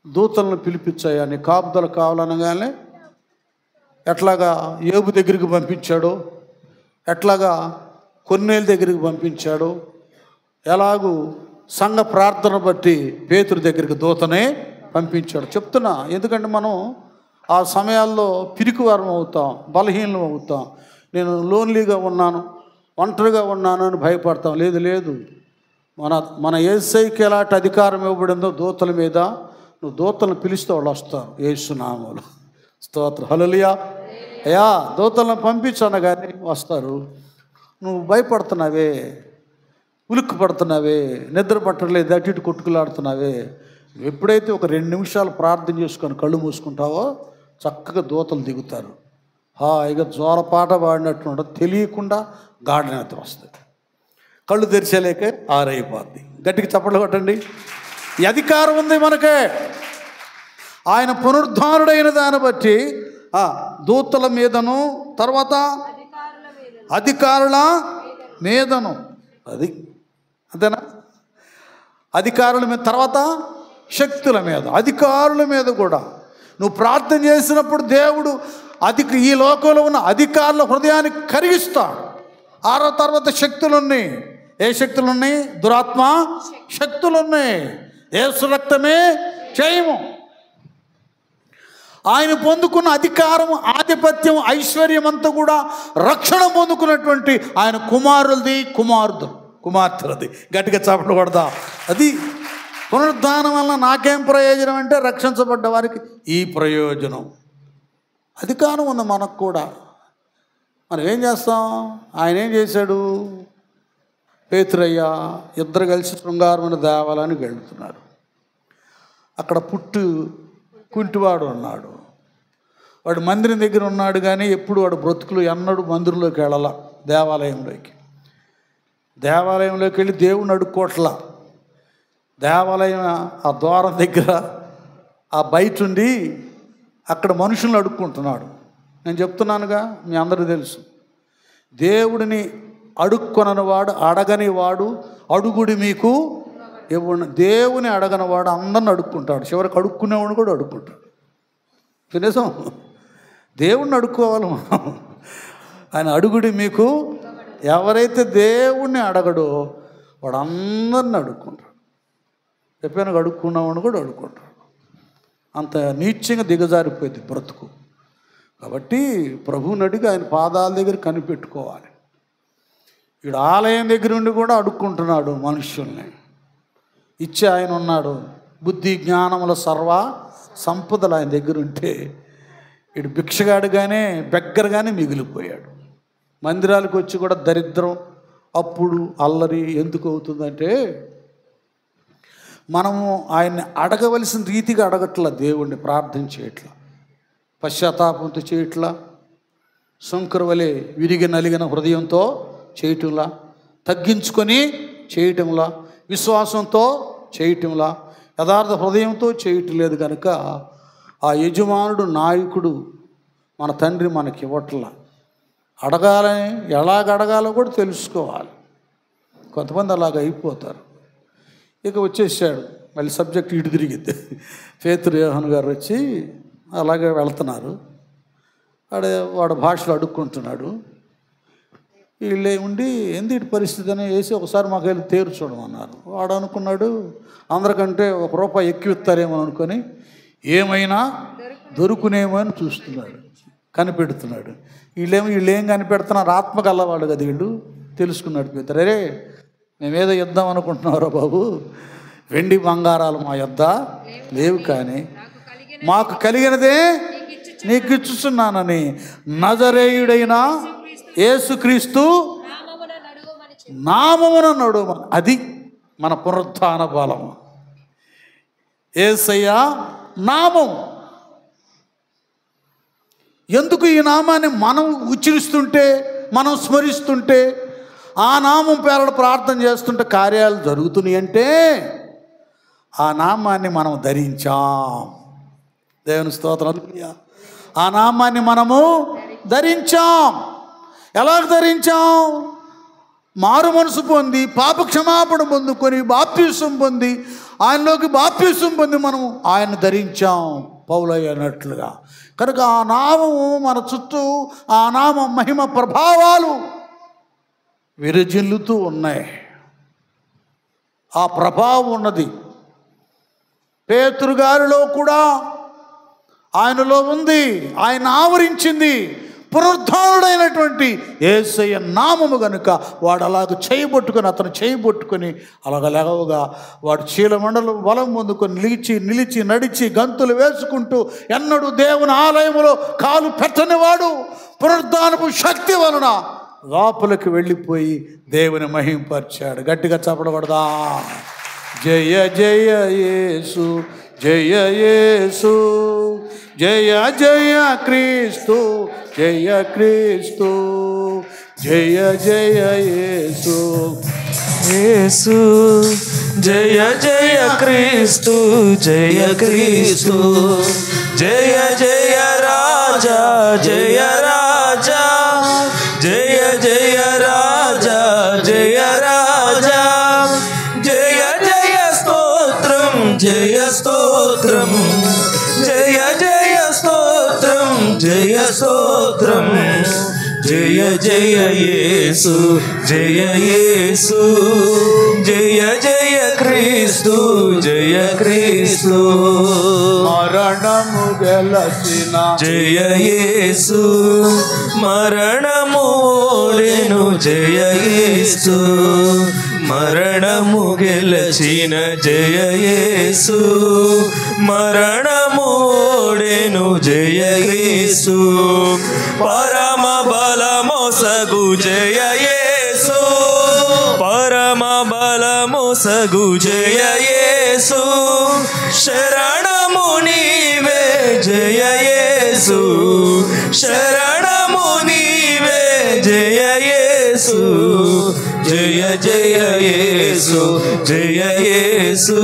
దూతలను పిలిపించాయా, నీ కాపుదలు కావాలనగానే ఎట్లాగా ఏబు దగ్గరికి పంపించాడో, ఎట్లాగా కొన్నేళ్ళ దగ్గరికి పంపించాడో, ఎలాగూ సంఘ ప్రార్థన బట్టి పేతురు దగ్గరికి దూతనే పంపించాడు. చెప్తున్నా, ఎందుకంటే మనం ఆ సమయాల్లో పిరికివారం అవుతాం, బలహీనం అవుతాం. నేను లోన్లీగా ఉన్నాను, ఒంటరిగా ఉన్నాను అని భయపడతాం. లేదు, మన యేసయ్యకి ఎలాంటి అధికారం ఇవ్వబడిందో దూతల మీద, నువ్వు దూతలను పిలిస్తే వాళ్ళు వస్తారు యేసు నామములో. స్తోత్రం, హల్లెలూయా. అయ్యా దూతలను పంపించాను కానీ వస్తారు. నువ్వు భయపడుతున్నావే, ఉలిక్కి పడుతున్నావే, నిద్ర పట్టలేదు, అటు ఇటు కొట్టుకులాడుతున్నావే, ఎప్పుడైతే ఒక 2 నిమిషాలు ప్రార్థన చేసుకొని కళ్ళు మూసుకుంటావో చక్కగా దూతలు దిగుతారు. హాయిగా జోలపాట పాడినట్టు ఉండదు, తెలియకుండా గాఢ నిద్ర వస్తుంది. కళ్ళు తెరిచేలేకే ఆరైపోద్ది. గట్టికి చప్పట్లు కొట్టండి. ఈ అధికారం ఉంది మనకే. ఆయన పునరుద్ధానుడైన దాన్ని బట్టి దూతల మీదను, తర్వాత అధికారుల మీదను, అది అంతేనా? అధికారుల మీద, తర్వాత శక్తుల మీద, అధికారుల మీద కూడా నువ్వు ప్రార్థన చేసినప్పుడు దేవుడు ఈ లోకంలో ఉన్న అధికారుల హృదయాన్ని కరిగిస్తాడు. తర్వాత శక్తులున్నాయి. ఏ శక్తులున్నాయి? దురాత్మ శక్తులున్నాయి. యేసు రక్తమే జయము. ఆయన పొందుకున్న అధికారం, ఆధిపత్యం, ఐశ్వర్యం అంతా కూడా రక్షణ పొందుకున్నటువంటి ఆయన కుమార్తెలది. గట్టిగా చప్పట్లు కొడదా. అది పునరుద్ధానం వలన నాకేం ప్రయోజనం అంటే, రక్షించబడ్డ వారికి ఈ ప్రయోజనం. అధికారం ఉంది మనకు కూడా. మనం ఏం చేస్తాం? ఆయన ఏం చేశాడు? పేతురయ్య ఇద్దరు కలిసి శృంగారమైన దేవాలయానికి వెళ్తున్నారు. అక్కడ కుంటివాడు ఉన్నాడు. వాడు మందిరం దగ్గర ఉన్నాడు కానీ ఎప్పుడు వాడు బ్రతుకులు ఎన్నడూ మందిరంలోకి వెళ్ళాల. దేవాలయంలోకి వెళ్ళి దేవుణ్ణి అడుక్కోట్లా. దేవాలయం ఆ ద్వారం దగ్గర ఆ బయట ఉండి అక్కడ మనుషులను అడుక్కుంటున్నాడు. నేను చెప్తున్నానుగా, మీ అందరికీ తెలుసు, దేవుడిని అడుక్కొనని వాడు, అడగని వాడు అడుగుడి మీకు ఇవ్వండి. దేవుని అడగనివాడు అందరిని అడుక్కుంటాడు. చివరికి అడుక్కునేవాడు కూడా అడుక్కుంటాడు. కనీసం దేవుణ్ణి అడుక్కోవాలి మనం. ఆయన అడుగుడి మీకు, ఎవరైతే దేవుణ్ణి అడగడో వాడు అందరిని అడుక్కుంటాడు. ఎప్పుడైనా అడుక్కున్నవాడు కూడా అడుక్కుంటాడు. అంత నీచంగా దిగజారిపోయింది బ్రతుకు. కాబట్టి ప్రభువుని అడిగి ఆయన పాదాల దగ్గర కనిపెట్టుకోవాలి. వీడు ఆలయం దగ్గర ఉండి కూడా అడుక్కుంటున్నాడు మనుష్యుల్ని. ఇచ్చే ఆయన ఉన్నాడు. బుద్ధి జ్ఞానముల సర్వ సంపదలు ఆయన దగ్గర ఉంటే వీడు భిక్షగాడుగానే బెగ్గరగానే మిగిలిపోయాడు. మందిరాలకు వచ్చి కూడా దరిద్రం, అప్పుడు అల్లరి ఎందుకు అవుతుందంటే, మనము ఆయన్ని అడగవలసిన రీతిగా అడగట్లా, దేవుణ్ణి ప్రార్థన చేయట్లా, పశ్చాత్తాపంతో చేయట్లా, శంకరు వలె విరిగి నలిగిన హృదయంతో చేయటంలా, తగ్గించుకొని చేయటంలా, విశ్వాసంతో చేయటంలా, యథార్థ హృదయంతో చేయటం లేదు. కనుక ఆ యజమానుడు, నాయకుడు, మన తండ్రి మనకి ఇవ్వట్లా. అడగాలని, ఎలాగ అడగాలో కూడా తెలుసుకోవాలి. కొంతమంది అలాగ అయిపోతారు. ఇక వచ్చేసాడు మళ్ళీ సబ్జెక్ట్ ఇటు తిరిగిద్ది. పేతురు యోహాను గారు వచ్చి అలాగే వెళ్తున్నారు. వాడు భాషలో అడుక్కుంటున్నాడు. వీళ్ళే ఉండి ఏంది ఇటు పరిస్థితి అని వేసి ఒకసారి మాకు వెళ్ళి తేరు చూడమన్నారు. వాడు అనుకున్నాడు అందరికంటే ₹1 ఎక్కువ ఇస్తారేమో అనుకొని ఏమైనా దొరుకునేమో అని చూస్తున్నాడు, కనిపెడుతున్నాడు. వీళ్ళేం కనిపెడుతున్నారు? ఆత్మ గల్లవాడు కదా వీళ్ళు. తెలుసుకున్నాడు పేతురు, అరే మేమేదో ఇద్దాం అనుకుంటున్నారా బాబు, వెండి బంగారాలు మా యొద్ద లేవు, కానీ మాకు కలిగినదే నీకు ఇచ్చుచున్నానని నజరేయుడైన యేసుక్రీస్తు నామమున నడుమని. అది మన పునరుత్థాన బలం. యేసయ్య నామం. ఎందుకు ఈ నామాన్ని మనం ఉచ్చరిస్తుంటే, మనం స్మరిస్తుంటే ఆ నామం పేరట ప్రార్థన చేస్తుంటే కార్యాలు జరుగుతున్నాయి అంటే ఆ నామాన్ని మనం ధరించాం. దేవుని స్తోత్రం. ఆ నామాన్ని మనము ధరించాం. ఎలాగ ధరించాం? మారు మనసు పొంది పాప క్షమాపణ పొందుకొని బాప్తిసం పొంది ఆయనలోకి బాప్తిసం పొంది మనం ఆయన ధరించాం పౌలయ్య అన్నట్లుగా. కనుక ఆ నామము మన చుట్టూ, ఆ నామం మహిమ ప్రభావాలు విరజిల్లుతూ ఉన్నాయి. ఆ ప్రభావం ఉన్నది. పేతురు గారిలో కూడా ఆయనలో ఉంది, ఆయన ఆవరించింది పునరుద్ధానుడైనటువంటి యేసయ్య నామము గనుక వాడు అలాగ చేయబట్టుకొని, అతను చేయబట్టుకొని అలాగలేవగా వాడు చీలమండలం బలం పొందుకొని నిలిచి నడిచి గంతులు వేసుకుంటూ ఎన్నడూ దేవుని ఆలయములో కాలు పెట్టనివాడు పునరుద్ధానపు శక్తి వలన లోపలికి వెళ్ళిపోయి దేవుని మహింపరిచాడు. గట్టిగా చప్పడబడదా. జయ జయ యేసు, జయ యేసు, జయ జయ క్రీస్తు, జయ క్రీస్తు, జయ జయ యేసు, యేసు, జయ జయ క్రీస్తు, జయ క్రీస్తు, జయ జయ రాజా, జయ రాజా, జయ జయ రాజా, జయ రాజా, జయ జయ స్తోత్రం, జయ స్తోత్రం, జయ జయ స్తోత్రం, జయ స్తోత్రం, జయ జయ యేసు, జయ యేసు, జయ జయ క్రీస్తు, జయ క్రీస్తు, మరణము గెలచిన జయ యేసు, మరణము ఓడెను, జయ యేసు, మరణము గెలచిన, జయ యేసు, మరణము ఓడెను, జయ యేసు, పరమ బలమొసగు, జయ యేసు, పరమ బలమొసగు, జయ యేసు, శరణము నీవే, జయ యేసు, శరణము నీవే, జయ యేసు, జయ జయ యేసు, జయ యేసు,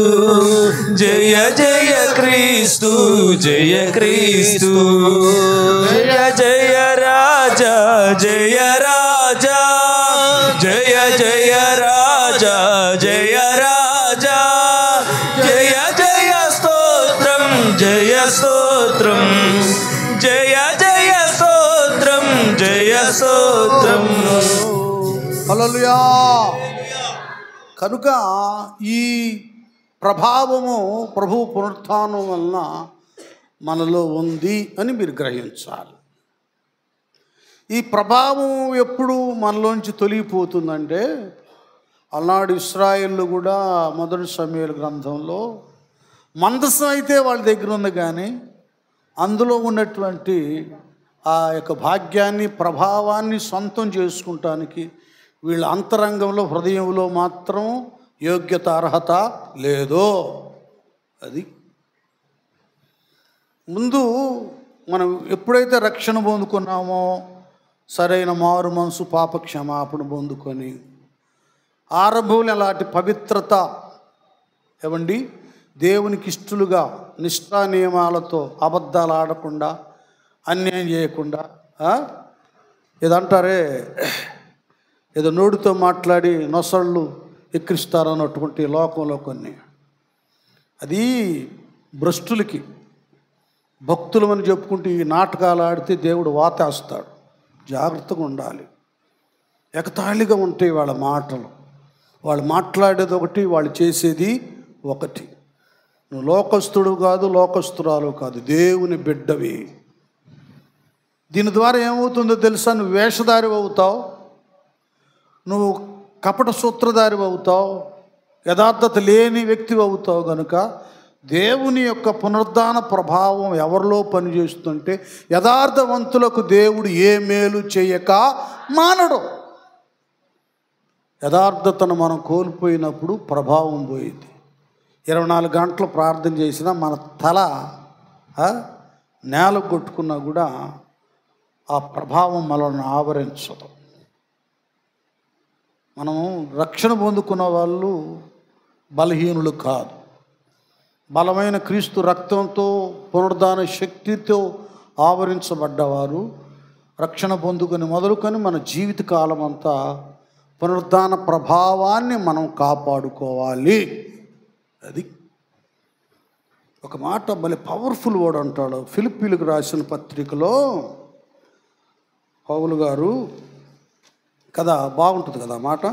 జయ జయ క్రీస్తు, జయ క్రీస్తు, జయ జయ రాజా, జయ రాజా, జయ జయ రాజా, జయ రాజా, జయ జయ స్తోత్రం, జయ స్తోత్రం, జయ జయ స్తోత్రం, జయ స్తోత్రం. హల్లెలూయా. కనుక ఈ ప్రభావము ప్రభు పునరుత్థానం వలన మనలో ఉంది అని మీరు గ్రహించాలి. ఈ ప్రభావం ఎప్పుడు మనలోంచి తొలగిపోతుందంటే, అలనాడు ఇశ్రాయేలు కూడా మొదటి సమూయేలు గ్రంథంలో మందసం అయితే వాళ్ళ దగ్గర ఉంది, కానీ అందులో ఉన్నటువంటి ఆ యొక్క భాగ్యాన్ని ప్రభావాన్ని సొంతం చేసుకుంటానికి వీళ్ళ అంతరంగంలో హృదయంలో మాత్రం యోగ్యత అర్హత లేదో. అది ముందు మనం ఎప్పుడైతే రక్షణ పొందుకున్నామో, సరైన మారు మనసు పాప క్షమాపణ పొందుకొని ఆరంభంలో అలాంటి పవిత్రత ఏమండి దేవునికి ఇష్టలుగా నిష్ఠా నియమాలతో అబద్ధాలు ఆడకుండా అన్యాయం చేయకుండా, ఇదంటారే ఏదో నోటితో మాట్లాడి నొసళ్ళు ఎక్కిస్తారన్నటువంటి లోకంలో కొన్ని, అది భ్రష్టులకి. భక్తులు అని చెప్పుకుంటూ ఈ నాటకాలు ఆడితే దేవుడు వాతేస్తాడు. జాగ్రత్తగా ఉండాలి. ఎగతాళిగా ఉంటాయి వాళ్ళ మాటలు. వాళ్ళు మాట్లాడేది ఒకటి, వాళ్ళు చేసేది ఒకటి. నువ్వు లోకస్తుడు కాదు, లోకస్తురాలు కాదు, దేవుని బిడ్డవి. దీని ద్వారా ఏమవుతుందో తెలుసా? నువ్వు వేషధారి అవుతావు, నువ్వు కపట సూత్రధారి అవుతావు, యథార్థత లేని వ్యక్తి అవుతావు. కనుక దేవుని యొక్క పునరుద్ధాన ప్రభావం ఎవరిలో పనిచేస్తుంటే, యథార్థవంతులకు దేవుడు ఏ మేలు చేయక మానడు. యథార్థతను మనం కోల్పోయినప్పుడు ప్రభావం పోయింది. 24 గంటలు ప్రార్థన చేసినా మన తల నేల కొట్టుకున్నా కూడా ఆ ప్రభావం మనల్ని ఆవరించదు. మనము రక్షణ పొందుకున్న వాళ్ళు బలహీనులు కాదు. బలమైన క్రీస్తు రక్తంతో పునరుద్ధాన శక్తితో ఆవరించబడ్డవారు రక్షణ పొందుకొని మొదలుకొని మన జీవితకాలం అంతా పునరుద్ధాన ప్రభావాన్ని మనం కాపాడుకోవాలి. అది ఒక మాట భలే పవర్ఫుల్ వర్డ్ అంటాడు. ఫిలిప్పీలకు రాసిన పత్రికలో పౌలు గారు కదా, బాగుంటుంది కదా మాట.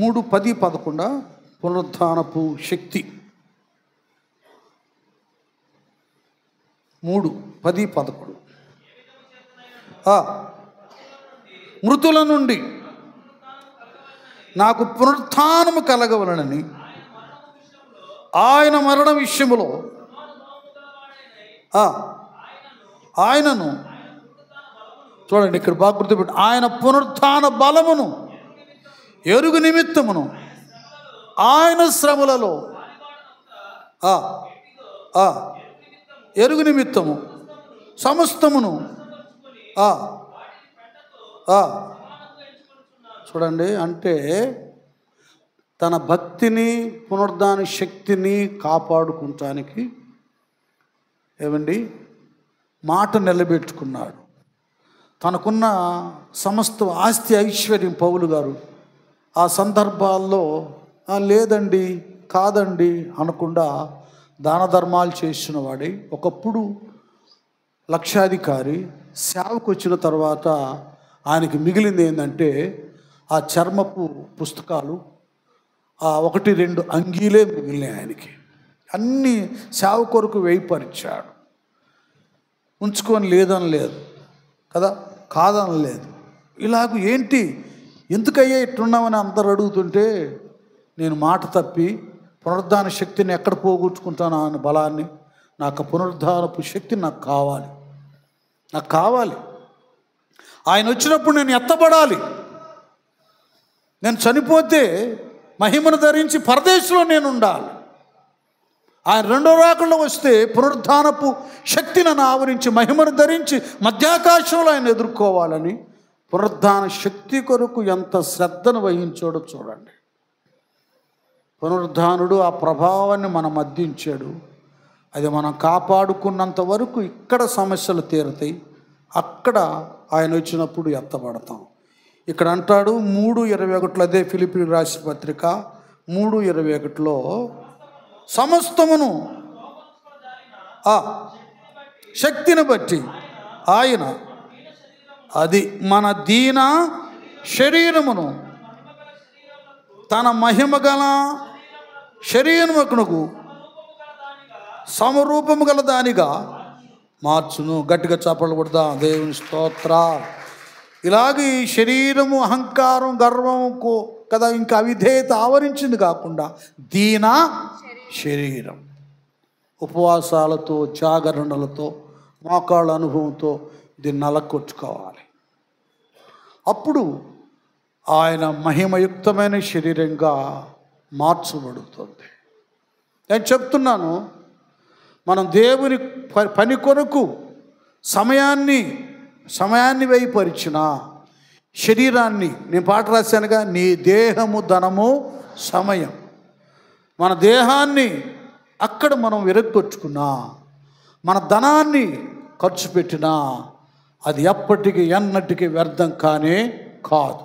3:10-11 పునరుద్ధానపు శక్తి. 3:10-11 మృతుల నుండి నాకు పునరుత్థానము కలగవలనని ఆయన మరణ విషయములో ఆయనను చూడండి, ఇక్కడ బాగా గుర్తుపెట్టి, ఆయన పునరుత్థాన బలమును ఎరుగు నిమిత్తమును ఆయన శ్రమలలో ఎరుగు నిమిత్తము సమస్తమును చూడండి. అంటే తన భక్తిని పునరుద్ధాన శక్తిని కాపాడుకుంటానికి ఏమండి మాట నిలబెట్టుకున్నాడు. తనకున్న సమస్త ఆస్తి ఐశ్వర్యం పౌలు గారు ఆ సందర్భాల్లో లేదండి కాదండి అనకుండా దాన ధర్మాలు చేసిన వాడి, ఒకప్పుడు లక్షాధికారి, సేవకు వచ్చిన తర్వాత ఆయనకి మిగిలింది ఏంటంటే ఆ చర్మపు పుస్తకాలు, 1-2 అంగీలే మిగిలినాయి ఆయనకి. అన్నీ సేవ కొరకు వేయిపరిచాడు. ఉంచుకొని లేదని లేదు కదా, కాదని లేదు. ఇలాగ ఏంటి ఎందుకయ్యా ఇట్టున్నామని అందరు అడుగుతుంటే, నేను మాట తప్పి పునరుద్ధాన శక్తిని ఎక్కడ పోగొట్టుకుంటాను అనే బలాన్ని, నాకు పునరుద్ధానపు శక్తి నాకు కావాలి. ఆయన వచ్చినప్పుడు నేను ఎత్తబడాలి. నేను చనిపోతే మహిమను ధరించి పరదేశంలో నేను ఉండాలి. ఆయన రెండో రాకల్లో వస్తే పునరుద్ధానపు శక్తి నన్ను ఆవరించి మహిమను ధరించి మధ్యాకాశంలో ఆయన ఎదుర్కోవాలని పునరుద్ధాన శక్తి కొరకు ఎంత శ్రద్ధను వహించాడో చూడండి. పునరుద్ధానుడు ఆ ప్రభావాన్ని మనం మద్దించాడు. అది మనం కాపాడుకున్నంత వరకు ఇక్కడ సమస్యలు తీరుతాయి, అక్కడ ఆయన వచ్చినప్పుడు ఎత్తబడతాం. ఇక్కడ అంటాడు 3:21, అదే ఫిలిప్పీలకు రాసిన పత్రిక 3:21లో సమస్తమును శక్తిని బట్టి ఆయన, అది మన దీన శరీరమును తన మహిమగల శరీరమునకు సమరూపము గల దానిగా మార్చును. గట్టిగా చప్పట్లు కొడదాం, దేవుని స్తోత్ర. ఇలాగ ఈ శరీరము అహంకారం గర్వము కదా ఇంకా అవిధేయత ఆవరించింది కాకుండా దీన శరీరం, ఉపవాసాలతో జాగరణలతో మోకాళ్ళ అనుభవంతో దీన్ని నలకొచ్చుకోవాలి. అప్పుడు ఆయన మహిమయుక్తమైన శరీరంగా మార్చబడుతుంది. నేను చెప్తున్నాను, మనం దేవుని పని కొరకు సమయాన్ని వేయపరిచిన శరీరాన్ని, నేను పాట రాశానుగా, నీ దేహము ధనము సమయం, మన దేహాన్ని అక్కడ మనం విరగొట్టుకున్నా, మన ధనాన్ని ఖర్చు పెట్టినా అది ఎప్పటికీ ఎన్నటికీ వ్యర్థం కానే కాదు.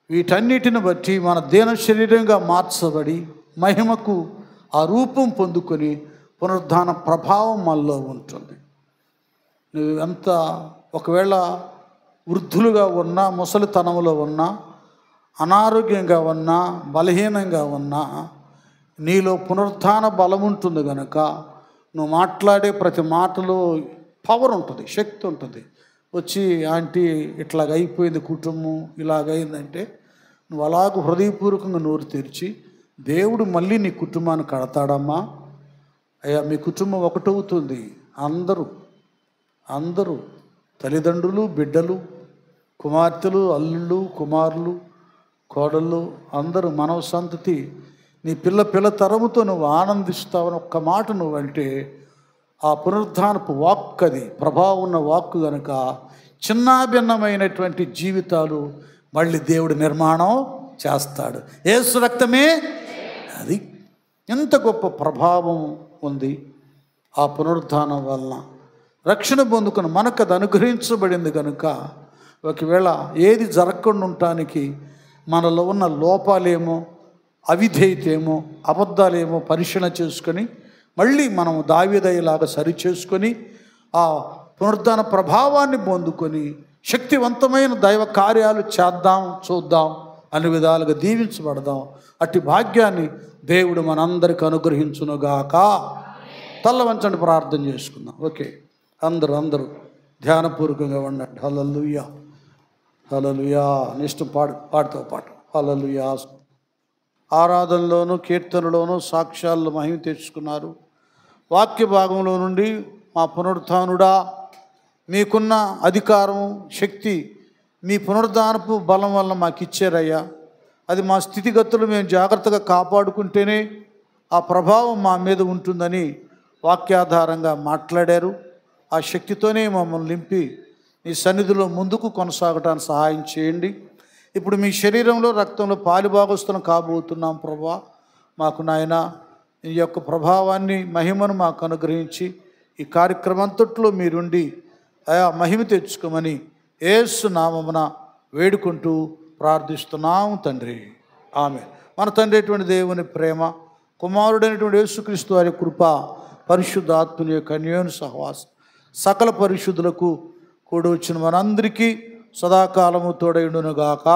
వీటన్నిటిని బట్టి మన దేన శరీరంగా మార్చబడి మహిమకు ఆ రూపం పొందుకొని పునరుద్ధాన ప్రభావం మనలో ఉంటుంది. నువ్వు ఎంత ఒకవేళ వృద్ధులుగా ఉన్నా, ముసలితనంలో ఉన్నా, అనారోగ్యంగా ఉన్నా, బలహీనంగా ఉన్నా, నీలో పునరుద్ధాన బలం ఉంటుంది కనుక నువ్వు మాట్లాడే ప్రతి మాటలో పవర్ ఉంటుంది, శక్తి ఉంటుంది. వచ్చి ఆంటీ ఇట్లాగ అయిపోయింది కుటుంబం, ఇలాగైందంటే నువ్వు అలాగ హృదయపూర్వకంగా నోరు తెరిచి, దేవుడు మళ్ళీ నీ కుటుంబాన్ని కడతాడమ్మా, అయ్యా మీ కుటుంబం ఒకటవుతుంది. అందరూ తల్లిదండ్రులు, బిడ్డలు, కుమార్తెలు, అల్లుళ్ళు, కుమారులు, కోడళ్ళు, అందరూ మానవ సంతతి, నీ పిల్ల తరముతో నువ్వు ఆనందిస్తావని ఒక్క మాట నువ్వంటే ఆ పునరుద్ధానపు వాక్, అది ప్రభావం ఉన్న వాక్కు కనుక చిన్నాభిన్నమైనటువంటి జీవితాలు మళ్ళీ దేవుడు నిర్మాణం చేస్తాడు. యేసు రక్తమే అది. ఎంత గొప్ప ప్రభావం ఉంది ఆ పునరుద్ధానం వలన. రక్షణ పొందుకుని మనకు అది అనుగ్రహించబడింది కనుక ఒకవేళ ఏది జరగకుండా ఉండటానికి మనలో ఉన్న లోపాలేమో, అవిధేయతేమో, అబద్ధాలేమో పరిశీలన చేసుకొని మళ్ళీ మనం దావీదయ్యలాగా సరి చేసుకొని ఆ పునరుద్ధాన ప్రభావాన్ని పొందుకొని శక్తివంతమైన దైవ కార్యాలు చేద్దాం, చూద్దాం, అన్ని విధాలుగా దీవించబడదాం. అట్టి భాగ్యాన్ని దేవుడు మనందరికి అనుగ్రహించునుగాక. తల్ల వంచండి, ప్రార్థన చేసుకుందాం. ఓకే, అందరూ ధ్యానపూర్వకంగా ఉండండి. హల్లెలూయా, హల్లెలూయా. ఇష్టం పాడుతో పాటు హల్లెలూయా. ఆరాధనలోను కీర్తనలోను సాక్ష్యాల్లో మహిమ తెచ్చుకున్నారు. వాక్య భాగంలో నుండి మా పునరుత్థానుడా, మీకున్న అధికారం, శక్తి మీ పునరుద్ధానపు బలం వల్ల మాకు ఇచ్చారయ్యా. అది మా స్థితిగతులు మేము జాగ్రత్తగా కాపాడుకుంటేనే ఆ ప్రభావం మా మీద ఉంటుందని వాక్యాధారంగా మాట్లాడారు. ఆ శక్తితోనే మమ్మల్ని నింపి మీ సన్నిధిలో ముందుకు కొనసాగటానికి సహాయం చేయండి. ఇప్పుడు మీ శరీరంలో రక్తంలో పాలుభాగస్తులం కాబోతున్నాం ప్రభా. మాకు నాయన ఈ యొక్క ప్రభావాన్ని, మహిమను మాకు అనుగ్రహించి ఈ కార్యక్రమం అంతట్లో మీరుండి ఆయా మహిమ తెచ్చుకోమని యేసు నామమున వేడుకుంటూ ప్రార్థిస్తున్నాము తండ్రి, ఆమేన్. మన తండ్రి అయినటువంటి దేవుని ప్రేమ, కుమారుడైనటువంటి యేసుక్రీస్తు వారి కృప, పరిశుద్ధాత్మని యొక్క అన్యోన్య సహవాసం సకల పరిశుద్ధులకు కూడి వచ్చిన మనందరికీ సదాకాలము తోడైండునుగాక.